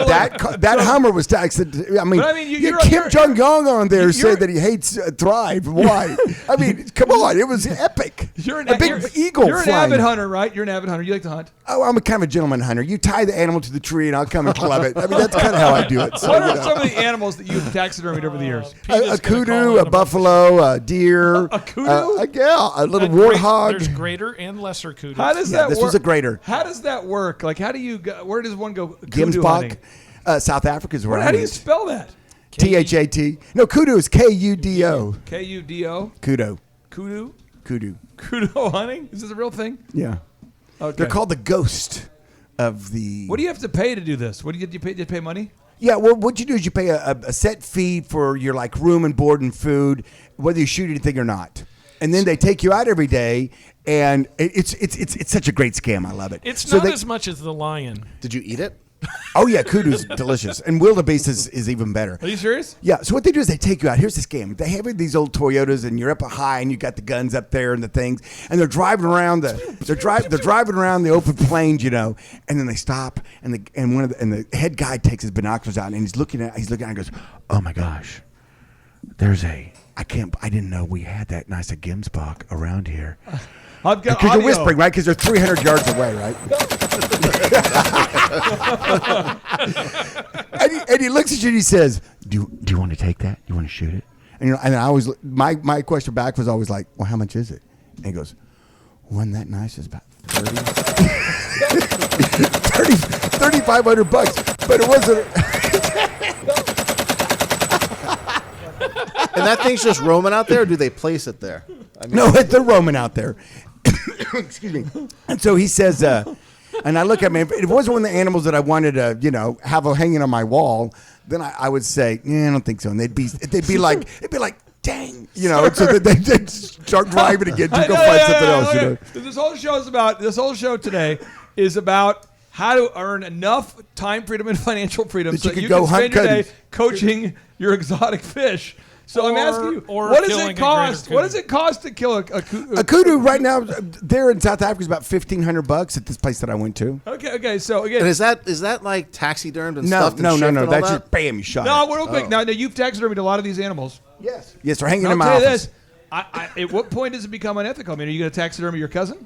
D: that Hummer was taxed. I mean,
A: But I mean,
D: you had Kim Jong Un on there
A: you're-
D: said that he hates Thrive. Why? I mean, come on, it was epic.
A: You're an
D: a big eagle.
A: You're an
D: flying.
A: avid hunter, right? You're an avid hunter. You like to hunt.
D: Oh, I'm a kind of a gentleman hunter. You tie the animal to the tree, and I'll come and club it. I mean, that's kind of how I do it. So,
A: What
D: you
A: are
D: know.
A: some of the animals that you've taxidermied over the years?
D: A kudu, a buffalo, a deer,
A: A kudu?
D: a little
F: There's
D: warthog.
F: greater and lesser kudu.
A: How does
D: Yeah,
A: that
D: this
A: work?
D: was a greater.
A: How does that work? Like, how do you go, where does one go? Kudu
D: Gimsbach,
A: hunting?
D: South Africa is where
A: How
D: I
A: do you
D: went.
A: spell that?
D: T-H-A-T. No, kudu is K-U-D-O.
A: Kudo.
D: Kudu.
A: Kudu.
D: Kudu.
A: Kudo hunting? Is this a real thing?
D: Yeah.
A: Okay.
D: They're called the ghost of the...
A: What do you have to pay to do this? What do you pay? Do you pay money?
D: Yeah, well, what you do is you pay a set fee for your like room and board and food, whether you shoot anything or not. And then they take you out every day, and it's such a great scam. I love it.
F: It's
D: So
F: not
D: they-
F: as much as the lion.
E: Did you eat it?
D: Oh yeah, kudu's delicious, and wildebeest is even better.
A: Are you serious?
D: Yeah. So what they do is they take you out. Here's the scam. They have these old Toyotas, and you're up high, and you got the guns up there and the things, and they're driving around they're driving around the open plains, and then they stop, and the head guy takes his binoculars out, and he's looking at and goes, "Oh my gosh, I didn't know we had that nice a Gimsbach around here."
A: I've got
D: Because you're
A: audio.
D: whispering, right? Because they're 300 yards away, right? and he looks at you and he says, "Do you want to take that? You want to shoot it?" And and I always my question back was always like, "Well, how much is it?" And he goes, "One that nice is about 3,500 bucks." But it wasn't.
E: And that thing's just roaming out there, or do they place it there? I mean,
D: No, they're roaming out there. Excuse me. And so he says, and I look at me. If it wasn't one of the animals that I wanted to, have hanging on my wall, then I would say, "Yeah, I don't think so." And they'd be like, "Dang," so they'd start driving again to go find something else.
A: This whole show today is about how to earn enough time freedom and financial freedom
D: That
A: so
D: you
A: that
D: could
A: you
D: go
A: can spend
D: hunt
A: your day
D: kudu.
A: coaching your exotic fish. So I'm asking you,
F: or
A: what does
F: killing
A: it
F: a
A: cost?
F: greater
A: What
F: kudu.
A: does it cost to kill a kudu?
D: A kudu right now there in South Africa is about $1,500 at this place that I went to.
A: Okay. So
E: and
A: again,
E: is that like taxidermed and
D: No,
E: stuffed?
D: no.
E: And shipped and all
D: That's
E: that?
D: just bam, you shot
A: no,
D: it.
A: real quick. Now you've taxidermied a lot of these animals.
D: Yes, they're hanging
A: I'll
D: in my
A: tell you
D: office.
A: this. At what point does it become unethical? I mean, are you going to taxidermy your cousin?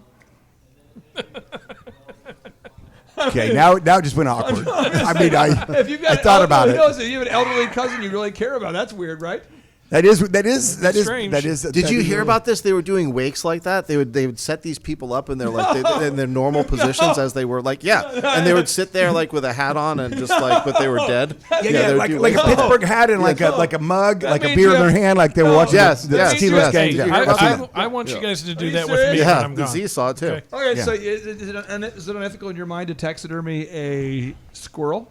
D: Okay, now it just went awkward.
A: If you've got
D: I thought about it.
A: If you have an elderly cousin you really care about, that's weird, right?
D: That is
F: Strange.
E: Did you hear about this? They were doing wakes like that. They would set these people up in their in their normal positions as they were and they would sit there like with a hat on and just but they were dead.
D: Yeah,
E: they would
D: like
E: do
D: a
E: wakes.
D: Pittsburgh hat and like a mug, like a
A: means
D: beer
A: you
D: in their
A: have-
D: hand, like they were
A: No.
D: watching
E: Yes,
D: the
E: yes.
D: Steelers
E: Yes.
D: games.
E: Hey,
D: Yeah, I've seen that.
F: I want you guys to do
A: you
F: that with
A: serious?
F: me
E: Yeah,
F: when I'm
E: the
F: gone.
E: Z saw it too.
F: Okay.
A: Okay,
D: Yeah.
A: so is it unethical in your mind to taxidermy a squirrel?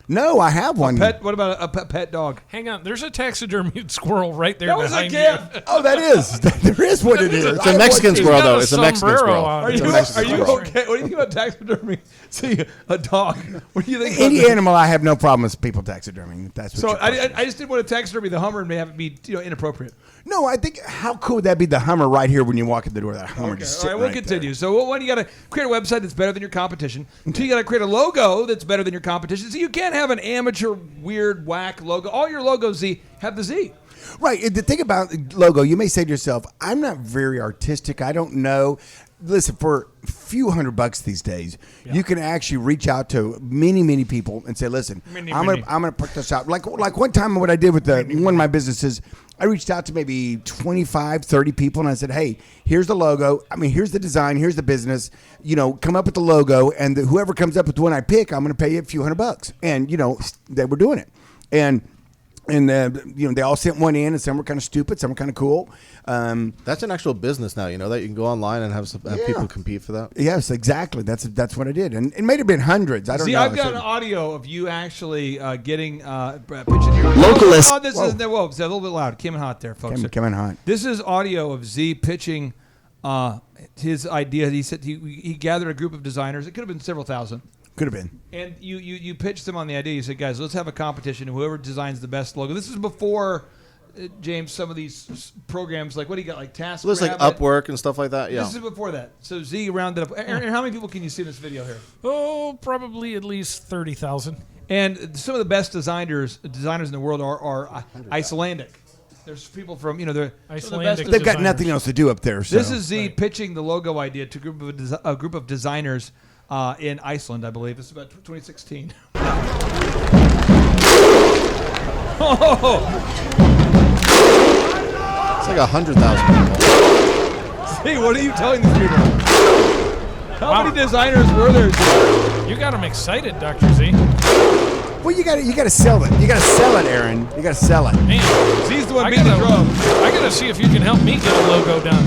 D: No, I have one.
A: Pet? What about a pet dog?
F: Hang on, there's a taxidermied squirrel right there
A: That was a
F: behind
A: gift.
F: you.
D: Oh, that is. There is what it is.
E: It's a Mexican
F: He's
E: squirrel
F: got
E: though.
F: a
E: It's a Mexican
F: sombrero
E: squirrel.
F: on.
A: Are
E: It's
A: you
E: a Mexican
A: okay?
E: squirrel.
A: What do you think about taxidermy? See, a dog. What do you think?
D: Any
A: about
D: animal, I have no problem with people taxidroming. If that's what
A: So
D: your question
A: I just didn't want to taxidermy the Hummer and have it be inappropriate.
D: No, I think how cool would that be? The Hummer right here when you walk in the door. That Hummer just
A: All
D: sitting
A: right, we'll
D: right
A: continue.
D: there.
A: So, one, you got to create a website that's better than your competition. Two, you got to create a logo that's better than your competition. So you can't have an amateur, weird, whack logo. All your logos, Z, have the Z.
D: Right. And the thing about logo, you may say to yourself, I'm not very artistic. I don't know. Listen, for a few $100 these days, you can actually reach out to many, many people and say, listen, I'm gonna put this out. Like one time what I did with one of my businesses, I reached out to maybe 25, 30 people and I said, hey, here's the logo. I mean, here's the design. Here's the business. Come up with the logo. And whoever comes up with the one I pick, I'm going to pay you a few $100. And, they were doing it. And they all sent one in, and some were kind of stupid, some were kind of cool.
E: That's an actual business now. You know that you can go online and have people compete for that.
D: Yes, exactly. That's what I did, and it may have been hundreds. I don't know.
A: See, I've got an audio of you actually getting pitching your
G: Localist.
A: Oh, this is it's a little bit loud. Came in hot there, folks.
D: Came in hot.
A: This is audio of Z pitching his idea. He said he gathered a group of designers. It could have been several thousand.
D: Could have been.
A: And you pitched them on the idea. You said, guys, let's have a competition. Whoever designs the best logo. This is before, James, some of these programs, like what do you got, like Task?
E: So it's like Upwork and stuff like that. Yeah.
A: This is before that. So Z rounded up. Aaron, how many people can you see in this video here?
F: Oh, probably at least 30,000.
A: And some of the best designers in the world are Icelandic. There's people from, they're
F: Icelandic.
A: The
D: They've got
F: designers.
D: nothing else to do up there. So.
A: This is Z pitching the logo idea to a group of designers in Iceland, I believe. This is about 2016.
E: It's like 100,000 people.
A: See, what are you telling these people? How many designers were there?
F: You got them excited, Dr. Z.
D: Well, you got to sell it. You got to sell it, Aaron. You got to sell it.
F: Man,
A: Z's the one
F: I
A: beating the drum.
F: gotta see if you can help me get a logo done.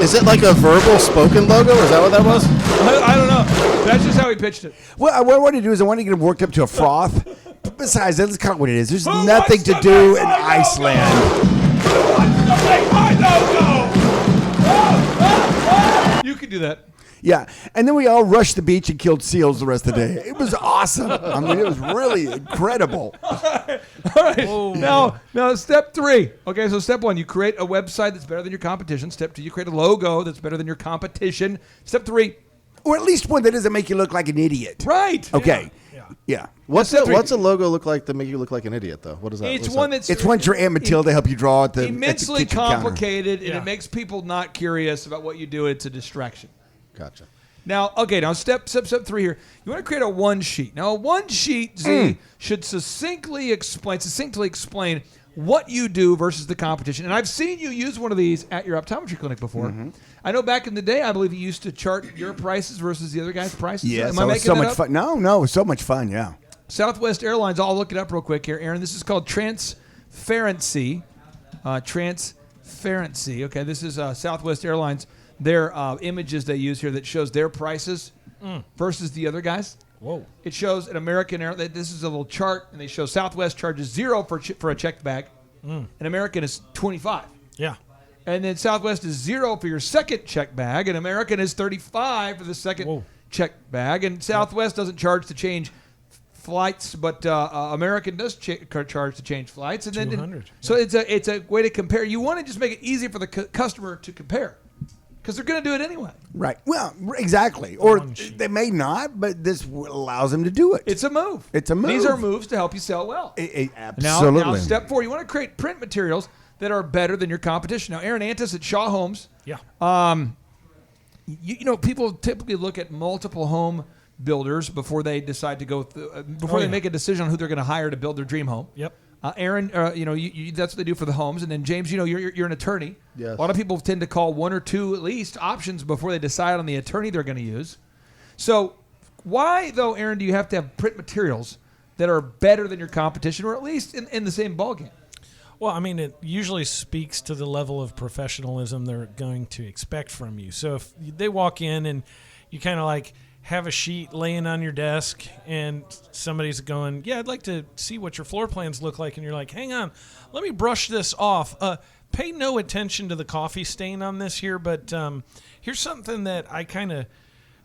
E: Is it like a verbal spoken logo? Is that what that was?
A: I don't know. That's just how he pitched it.
D: Well, what I want to do is I want to get them worked up to a froth. But besides, that's kind of what it is. There's
A: Who
D: nothing
A: wants
D: to
A: to
D: do
A: make
D: in
A: my
D: Iceland.
A: Who wants to make my logo? You could do that.
D: Yeah, and then we all rushed the beach and killed seals the rest of the day. It was awesome. I mean, it was really incredible.
A: All right. Now, step 3. Okay, so step 1, you create a website that's better than your competition. Step 2, you create a logo that's better than your competition. Step 3.
D: Or at least one that doesn't make you look like an idiot.
A: Right.
D: Okay.
F: Yeah.
D: Yeah.
E: What's
A: Step 3.
E: a logo look like to make you look like an idiot, though? What is that?
A: It's
E: What's
A: one
E: that?
A: that's
D: It's one your Aunt Matilda help you draw at the
A: immensely
D: kitchen counter.
A: complicated, and
F: Yeah.
A: it makes people not curious about what you do. It's a distraction.
E: Gotcha.
A: Now, step 3 here. You want to create a one sheet. Now, a one sheet, Z, should succinctly explain what you do versus the competition. And I've seen you use one of these at your optometry clinic before. I know back in the day, I believe you used to chart your prices versus the other guy's prices.
D: Yes,
A: Am
D: that
A: I
D: was
A: making
D: so
A: that
D: much
A: up?
D: fun. No, it was so much fun, yeah.
A: Southwest Airlines, I'll look it up real quick here, Aaron. This is called transparency. Transparency. Okay, this is Southwest Airlines. Their images they use here that shows their prices versus the other guys.
F: Whoa.
A: It shows an American Air. This is a little chart, and they show Southwest charges 0 for a checked bag. An American is 25.
F: Yeah.
A: And then Southwest is 0 for your second checked bag, and American is 35 for the second checked bag. And Southwest doesn't charge to change flights, but American does charge to change flights. And then
F: 200.
A: So it's a way to compare. You want to just make it easy for the customer to compare, because they're going to do it anyway.
D: Right. Well, exactly. Or
F: One sheet.
D: they may not, but this allows them to do it.
A: It's a move.
D: It's a move.
A: These are moves to help you sell well.
D: Absolutely.
A: Now, step 4, you want to create print materials that are better than your competition. Now, Aaron Antis at Shaw Homes.
F: Yeah.
A: You know, people typically look at multiple home builders before they decide to go they make a decision on who they're going to hire to build their dream home.
F: Yep.
A: Aaron, that's what they do for the homes. And then James, you're an attorney.
E: Yes.
A: A lot of people tend to call 1 or 2 at least options before they decide on the attorney they're going to use. So why, though, Aaron, do you have to have print materials that are better than your competition, or at least in the same ballgame?
F: Well, I mean, it usually speaks to the level of professionalism they're going to expect from you. So if they walk in and you kind of like have a sheet laying on your desk and somebody's going, yeah, I'd like to see what your floor plans look like. And you're like, hang on, let me brush this off. Pay no attention to the coffee stain on this here, but here's something that I kind of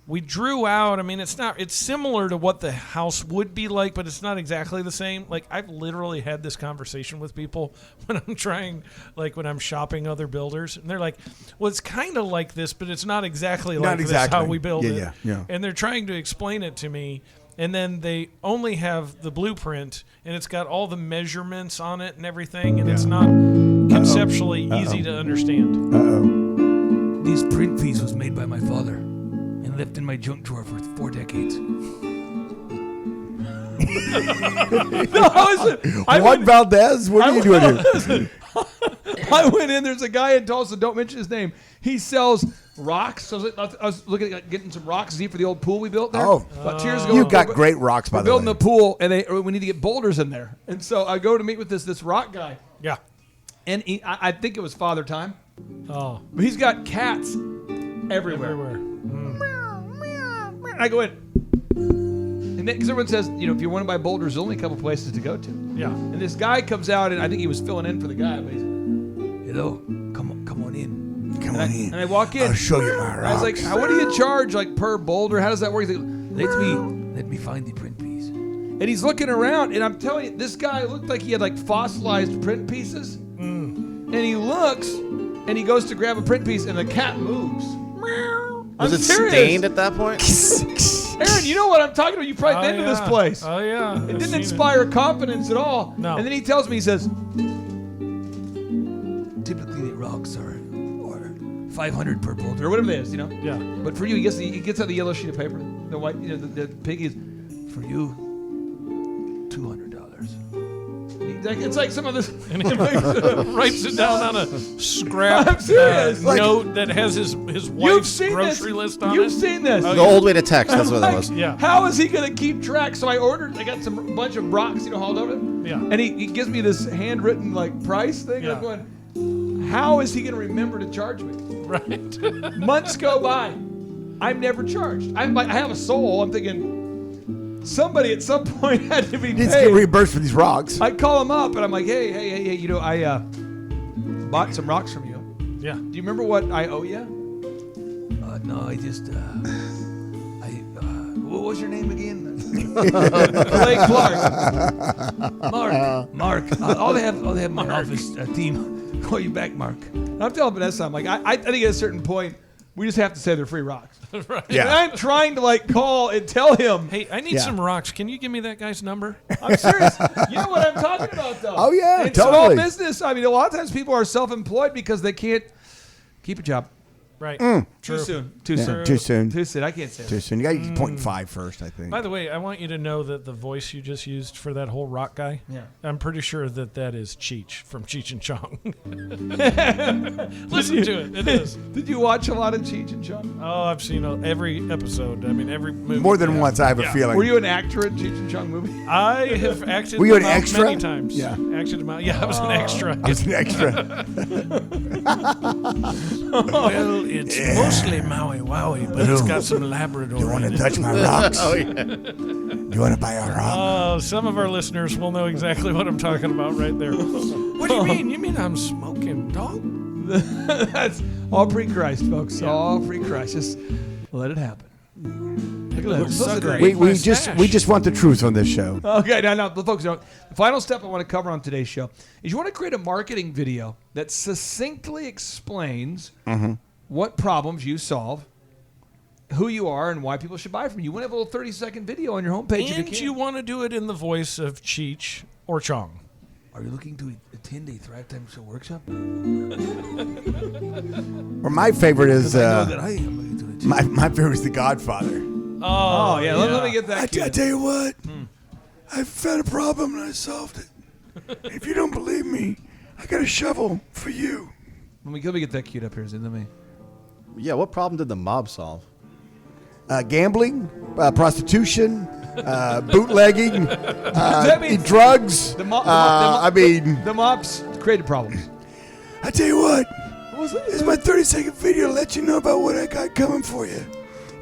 F: we drew out. I mean, it's similar to what the house would be like, but it's not exactly the same. Like, I've literally had this conversation with people when I'm shopping other builders, and they're like, well, it's kind of like this, but it's not exactly like this how we build it.
D: Yeah.
F: And they're trying to explain it to me, and then they only have the blueprint, and it's got all the measurements on it and everything, and it's not conceptually easy to understand.
A: This print piece was made by my father and left in my junk drawer for 4 decades.
D: Juan Valdez, what are you doing here?
A: Listen, I went in. There's a guy in Tulsa. Don't mention his name. He sells rocks. So I was looking at getting some rocks for the old pool we built there. About 2 years ago.
D: You got great rocks, by the way.
A: Building the pool, and we need to get boulders in there. And so I go to meet with this rock guy.
F: Yeah.
A: And I think it was Father Time.
F: Oh.
A: But he's got cats everywhere. I go in. And because everyone says, if you want to buy boulders, there's only a couple places to go to.
F: Yeah.
A: And this guy comes out, and I think he was filling in for the guy. But he's, hello, come on in.
D: Come on in.
A: And I walk in.
D: I'll show you my rocks.
A: I was like, what do you charge per boulder? How does that work? He's like, let me find the print piece. And he's looking around, and I'm telling you, this guy looked like he had fossilized print pieces. And he looks, and he goes to grab a print piece, and the cat moves.
E: Was it stained at that point?
A: Aaron, you know what I'm talking about. You've probably been to this place.
F: Oh, yeah.
A: It didn't inspire confidence at all.
F: No.
A: And then he tells me, he says, typically the rocks are 500 per boulder, or whatever it is,
F: Yeah.
A: But for you, he gets out the yellow sheet of paper, the white, the piggies. For you, $200. It's like some of this.
F: And he writes it down on a scrap
A: I'm serious.
F: note that has his wife's grocery list on it.
A: You've seen this.
E: The old way to text. That's what that was.
F: Yeah.
A: How is he going to keep track? So I got a bunch of rocks, hauled over.
F: Yeah.
A: And he gives me this handwritten price thing.
F: Yeah.
A: I'm going, how is he going to remember to charge me?
F: Right.
A: Months go by. I'm never charged. I have a soul. I'm thinking somebody at some point had to be
D: Needs to get
A: paid.
D: reimbursed for these rocks.
A: I call him up and I'm like, hey, I bought some rocks from you.
F: Yeah.
A: Do you remember what I owe you? No, I just what was your name again? Clay Clark. Mark. I'll have my office team call you back, Mark. And I'm telling Vanessa, I'm like, I think at a certain point we just have to say they're free rocks.
F: Right.
D: Yeah.
A: And I'm trying to call and tell him,
F: Hey, I need some rocks. Can you give me that guy's number?
A: I'm serious. You know what I'm talking about, though.
D: Oh, yeah,
A: In small
D: totally.
A: business, I mean, a lot of times people are self-employed because they can't keep a job.
F: Right.
A: Too soon.
D: Yeah, too soon.
A: Too soon. I can't say
D: Too
A: that.
D: soon. You got to get 0.5 first, I think.
F: By the way, I want you to know that the voice you just used for that whole rock guy,
A: Yeah.
F: I'm pretty sure that is Cheech from Cheech and Chong. Listen to it. It is.
A: Did you watch a lot of Cheech and Chong?
F: Oh, I've seen every episode. I mean, every movie.
D: More than once, I have a feeling.
A: Were you an actor in Cheech and Chong movie?
F: I have acted
D: Were you
F: them
D: an
F: out
D: extra?
F: many times.
D: Yeah.
F: Acted them out. Yeah, I was an extra.
D: I was an extra.
F: Well, it's mostly Maui Wowie, but it's got some Labrador
D: You want
F: in
D: to
F: it.
D: touch my rocks? Oh, yeah. You want to buy a rock?
F: Oh, some of our listeners will know exactly what I'm talking about right there. What do you mean? You mean I'm smoking, dog?
A: That's all pre-Christ, folks.
F: Yeah.
A: All pre-Christ. Just let it happen. Look at that.
F: Looks so great.
D: we
F: My
D: just
F: stash.
D: we just want the truth on this show.
A: Okay, now, folks, the final step I want to cover on today's show is you want to create a marketing video that succinctly explains what problems you solve, who you are, and why people should buy from you. You want to have a little 30-second video on your homepage if you
F: And
A: can.
F: you want to do it in the voice of Cheech or Chong.
A: Are you looking to attend a Thrive Time Show workshop?
D: Or my favorite is
A: I know that I am looking to attend.
D: my favorite is The Godfather.
A: Oh, yeah. Let me get that.
D: I
A: cue.
D: tell you what, I found a problem and I solved it. If you don't believe me, I got a shovel for you.
A: Let me get that queued up here. Let me.
E: Yeah, what problem did the mob solve?
D: Gambling, prostitution, bootlegging,
A: that mean
D: drugs.
A: the mob? The mobs created problems.
D: I tell you what,
A: What was
D: this is my 30-second video to let you know about what I got coming for you.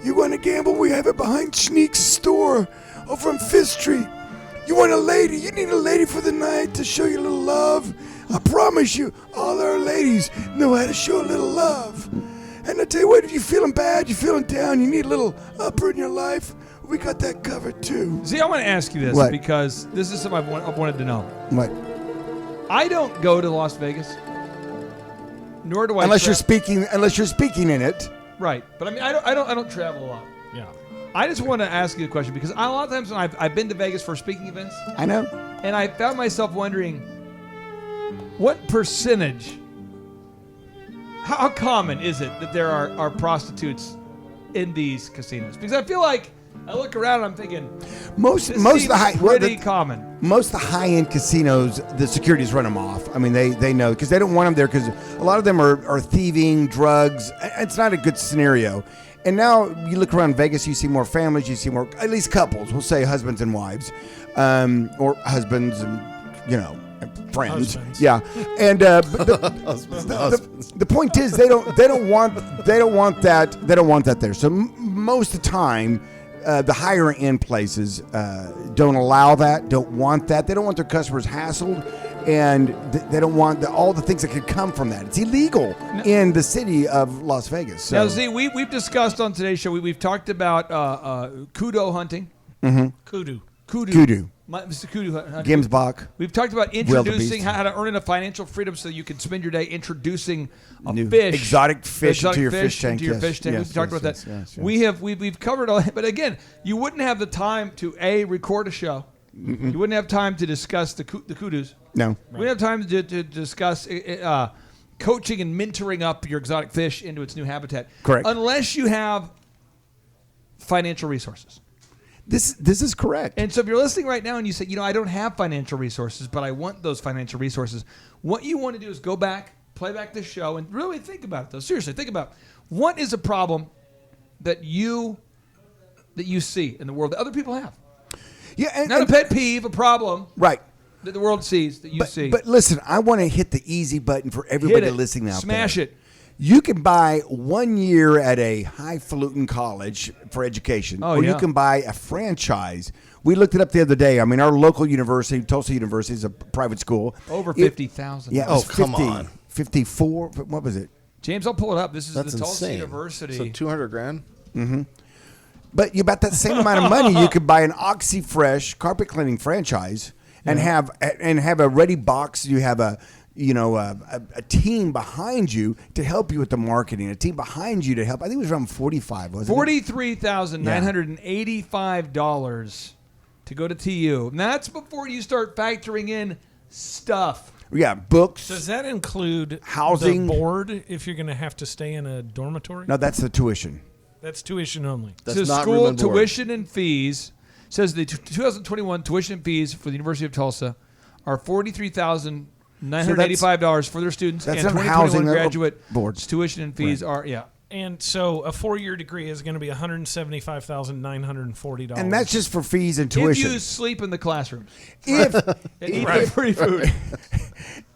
D: You want to gamble? We have it behind Schneek's store over on 5th Street. You want a lady? You need a lady for the night to show you a little love? I promise you, all our ladies know how to show a little love. And I tell you what, if you're feeling bad, you're feeling down, you need a little upper in your life, we got that covered too.
A: See, I want to ask you this
D: What?
A: because this is something I've wanted to know.
D: What?
A: I don't go to Las Vegas, nor do I.
D: Unless you're speaking in it.
A: Right, but I mean, I don't travel a lot.
F: Yeah.
A: I just want to ask you a question because a lot of times when I've been to Vegas for speaking events,
D: I know.
A: and I found myself wondering what percentage, how common is it that there are prostitutes in these casinos? Because I feel like I look around and I'm thinking
D: Most
A: this
D: of the
A: seems
D: high
A: pretty common.
D: Most of the high-end casinos, the securities run them off. I mean, they know because they don't want them there because a lot of them are thieving, drugs. It's not a good scenario. And now you look around Vegas, you see more families, you see more, at least couples, we'll say husbands and wives, or husbands and, friends.
F: Husbands.
D: Yeah. And but
E: Husbands.
D: the point is they don't want that there. So most of the time, the higher end places don't allow that, don't want that. They don't want their customers hassled, and they don't want all the things that could come from that. It's illegal in the city of Las Vegas. So.
A: Now, see, we've discussed on today's show. We've talked about kudu hunting.
F: Kudu.
D: Kudu.
A: Mr. Kudu hunting.
D: Gimsbach.
A: We've talked about
D: Wildebeest.
A: introducing how to earn enough financial freedom so you can spend your day introducing a
D: New
A: fish,
D: exotic fish into your fish tank.
A: Into your
D: Yes,
A: fish tank.
D: yes,
A: We've talked
D: yes,
A: about
D: yes,
A: that.
D: yes, yes.
A: We've covered all that. But again, you wouldn't have the time to record a show. You wouldn't have time to discuss the kudus.
D: No.
A: We wouldn't have time to discuss coaching and mentoring up your exotic fish into its new habitat.
D: Correct.
A: Unless you have financial resources.
D: This is correct.
A: And so if you're listening right now and you say, I don't have financial resources, but I want those financial resources, what you want to do is go back, play back this show, and really think about it, though. Seriously, think about what is a problem that you see in the world that other people have.
D: Yeah, and,
A: Not a pet peeve, a problem
D: right.
A: that the world sees that you see.
D: But listen, I want to hit the easy button for everybody
A: Hit it.
D: listening out
A: Smash
D: there.
A: it.
D: You can buy 1 year at a highfalutin college for education,
A: Oh,
D: or
A: yeah.
D: you can buy a franchise. We looked it up the other day. I mean, our local university, Tulsa University, is a private school.
A: Over
D: It-
A: 50,000.
D: Yeah, it was
E: come
D: 50,
E: on.
D: 54. What was it?
A: James, I'll pull it up. This is
E: That's
A: the Tulsa
E: insane.
A: University.
E: So $200,000.
D: But you about that same amount of money, you could buy an OxyFresh carpet cleaning franchise and have a ready box. You have a team behind you to help you with the marketing. A team behind you to help. I think it was around 45. Wasn't it?
A: $43,985 to go to TU. And that's before you start factoring in stuff.
D: Yeah, books.
F: Does that include
D: Housing?
F: the board if you're going to have to stay in a dormitory?
D: No, that's the tuition.
F: That's tuition only.
E: That's
A: So
E: not room
A: school
E: and board.
A: tuition and fees says the 2021 tuition and fees for the University of Tulsa are $43,985 for their students,
D: that's
A: and
D: not
A: 2021
D: housing,
A: graduate
D: boards.
A: tuition and fees are
F: And so a 4-year degree is going to be $175,940.
D: And that's just for fees and
A: If
D: tuition.
A: you sleep in the classroom
D: If
A: and eat free food.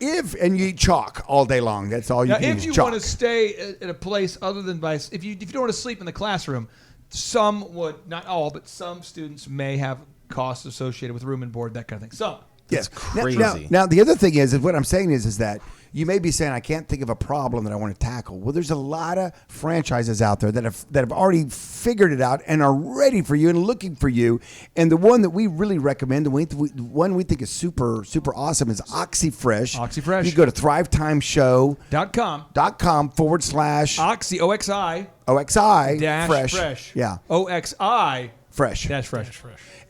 D: and you eat chalk all day long, that's all you
A: Now,
D: can
A: if
D: eat
A: you
D: is chalk.
A: want to stay at a place other than if you don't want to sleep in the classroom, some would, not all, but some students may have costs associated with room and board, that kind of thing. Some.
D: Yes.
E: crazy.
D: Now, the other thing is what I'm saying is that you may be saying I can't think of a problem that I want to tackle. Well, there's a lot of franchises out there that have already figured it out and are ready for you and looking for you. And the one that we really recommend, the one we think is super super awesome, is OxyFresh.
A: OxyFresh.
D: You go to thrivetimeshow.com
A: .com
D: /
A: Oxy OXI
D: OXI
A: dash fresh.
D: Yeah.
A: OXI
D: Fresh.
A: dash fresh.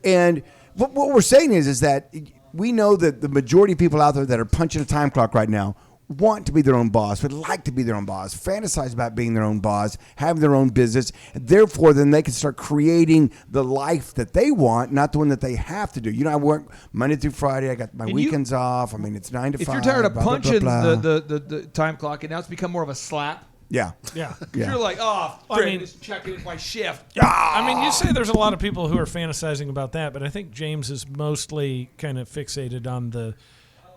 D: And what we're saying is that we know that the majority of people out there that are punching a time clock right now want to be their own boss, would like to be their own boss, fantasize about being their own boss, having their own business. And therefore, then they can start creating the life that they want, not the one that they have to do. I work Monday through Friday. I got my weekends off. I mean, it's 9 to 5.
A: If you're tired of
D: blah, blah,
A: punching
D: blah, blah.
A: the time clock, and now it's become more of a slap.
D: Yeah.
F: Yeah.
D: Yeah.
A: You're like,
F: I mean-
A: just checking in my shift.
F: I mean, you say there's a lot of people who are fantasizing about that, but I think James is mostly kind of fixated on the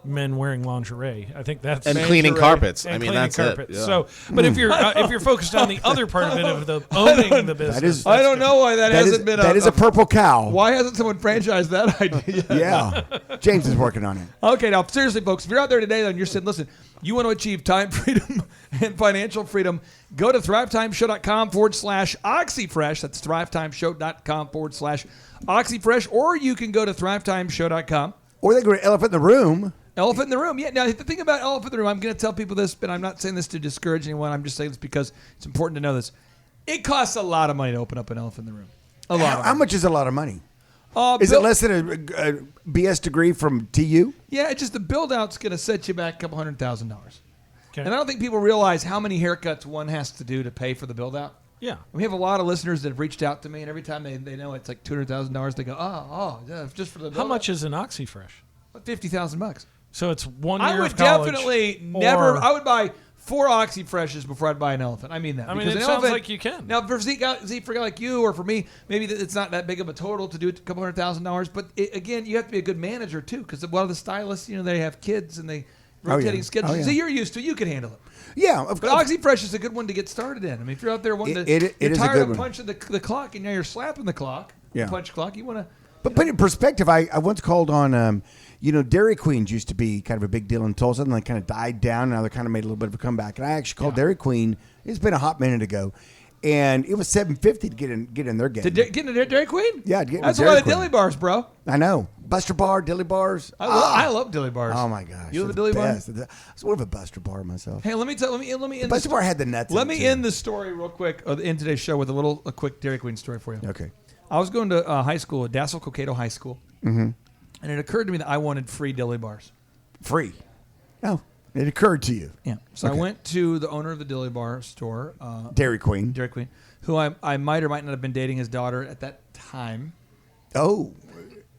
F: men wearing lingerie. I think that's
E: And cleaning carpets.
F: and
E: I mean,
F: cleaning
E: that's
F: carpets.
E: it. Yeah.
F: So, but if you're focused on the other part of it of the owning the business,
D: That is-
A: I don't know why that hasn't been
D: that is a purple cow.
A: Why hasn't someone franchised that idea?
D: Yeah. James is working on it.
A: Okay, now seriously, folks, if you're out there today and you're saying, listen, you want to achieve time freedom and financial freedom, go to thrivetimeshow.com/oxyfresh. That's thrivetimeshow.com/oxyfresh. Or you can go to thrivetimeshow.com.
D: Or they go to Elephant in the Room.
A: Elephant in the Room. Yeah, now the thing about Elephant in the Room, I'm going to tell people this, but I'm not saying this to discourage anyone. I'm just saying this because it's important to know this. It costs a lot of money to open up an Elephant in the Room. A lot.
D: How much is a lot of money? Is it less than a BS degree from TU?
A: Yeah, it's just the build-out's going to set you back a couple $100,000.
F: Okay.
A: And I don't think people realize how many haircuts one has to do to pay for the build-out.
F: Yeah.
A: We have a lot of listeners that have reached out to me, and every time they know it's like $200,000, they go, yeah, just for the build-out.
F: How much is an OxyFresh?
A: $50,000.
F: So it's 1 year
A: I would
F: of college,
A: definitely
F: or-
A: never. I would buy 4 OxyFreshes before I'd buy an elephant. I mean that.
F: I mean,
A: because
F: it
A: an
F: sounds
A: elephant-
F: like you can.
A: Now, for Zeke, for a guy like you or for me, maybe it's not that big of a total to do it a couple $100,000. But again, you have to be a good manager too, because a lot of the stylists, they have kids and they rotating schedules.
D: Oh, yeah.
A: So you're used to it. You can handle it.
D: Yeah,
A: But OxyFresh is a good one to get started in. I mean, if you're out there wanting
D: It
A: you're
D: is a
A: tired
D: good
A: of
D: one.
A: punching the clock and now you're slapping the clock,
D: Yeah.
A: the punch clock, you want to.
D: But put it in perspective, I once called on, Dairy Queens used to be kind of a big deal in Tulsa, and they kind of died down. Now they kind of made a little bit of a comeback. And I actually called Dairy Queen. It's been a hot minute ago, and it was $7.50 to get in their game.
A: To get into Dairy Queen?
D: Yeah, to get into
A: that's a
D: Dairy
A: lot of
D: Queen.
A: dilly bars, bro.
D: I know. Buster Bar, Dilly Bars.
A: I love dilly bars.
D: Oh my gosh,
A: You love a
D: they're
A: dilly
D: the
A: bar?
D: best. I was one of a Buster Bar myself.
A: Hey, let me end
D: Buster Bar had the nuts.
A: Let
D: in it,
A: me
D: too.
A: end the story real quick in today's show with a quick Dairy Queen story for you.
D: Okay.
A: I was going to high school, Dassel Cokato High School, and it occurred to me that I wanted free dilly bars.
D: Free. Oh, it occurred to you.
A: Yeah. So
D: Okay.
A: I went to the owner of the dilly bar store,
D: Dairy Queen.
A: Dairy Queen, who I might or might not have been dating his daughter at that time.
D: Oh.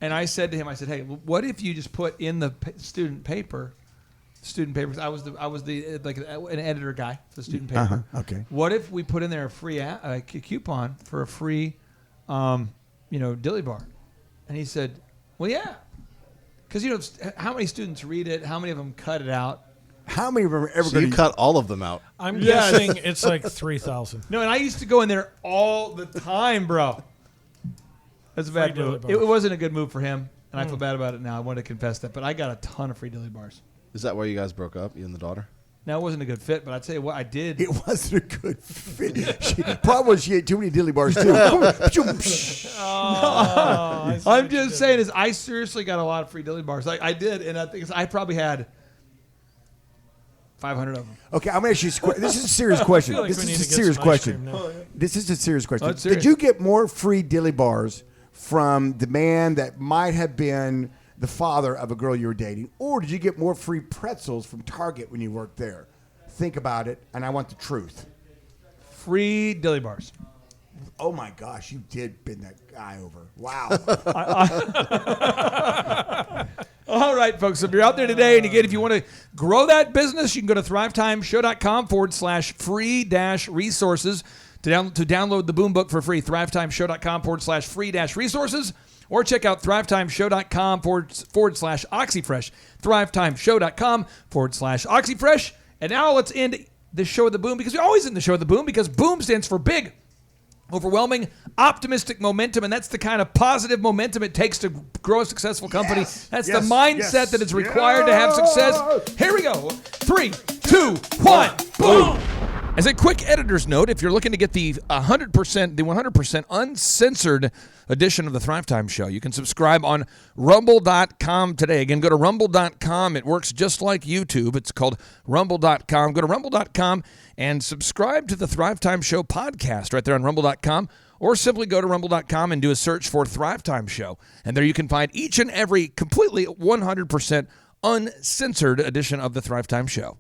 A: And I said to him, hey, what if you just put in the student paper? I was the like an editor guy for the student paper.
D: Okay.
A: What if we put in there a free coupon for a free, dilly bar? And he said, well, yeah, because how many students read it? How many of them cut it out?
D: How many of them are ever
E: So
D: going
E: you
D: to
E: cut all of them out.
F: I'm guessing it's like 3,000.
A: No, and I used to go in there all the time, bro. That's a bad
F: Free dilly
A: move.
F: bars.
A: It wasn't a good move for him, and I feel bad about it now. I want to confess that, but I got a ton of free dilly bars.
E: Is that why you guys broke up, you and the daughter?
A: Now, it wasn't a good fit, but I tell you what, I did.
D: It wasn't a good fit. Problem was she ate too many dilly bars too.
A: I'm just saying is I seriously got a lot of free dilly bars. I did, and I think I probably had 500 of them.
D: Okay, I'm going to ask you. This is a serious question.
F: like
D: This
F: we need
D: is a
F: to get
D: serious
F: some ice cream
D: question.
F: now.
D: This is a serious question.
A: Oh, it's serious.
D: Did you get more free dilly bars from the man that might have been the father of a girl you were dating, or did you get more free pretzels from Target when you worked there? Think about it, and I want the truth.
A: Free dilly bars.
D: Oh my gosh, you did bend that guy over. Wow.
A: All right, folks. So if you're out there today, and again, if you want to grow that business, you can go to thrivetimeshow.com/free-resources to download the Boom Book for free. thrivetimeshow.com/free-resources, or check out thrivetimeshow.com/oxyfresh. thrivetimeshow.com/oxyfresh. And now let's end the show with the boom, because we always end the show with the boom, because boom stands for big, overwhelming, optimistic momentum, and that's the kind of positive momentum it takes to grow a successful company.
D: Yes,
A: That's
D: yes,
A: the mindset
D: yes,
A: that is required to have success.
D: yes.
A: Here we go. 3, 2, 1, boom. As a quick editor's note, if you're looking to get the 100% uncensored edition of the Thrive Time Show, you can subscribe on rumble.com today. Again, go to rumble.com. It works just like YouTube. It's called rumble.com. Go to rumble.com and subscribe to the Thrive Time Show podcast right there on rumble.com, or simply go to rumble.com and do a search for Thrive Time Show. And there you can find each and every completely 100% uncensored edition of the Thrive Time Show.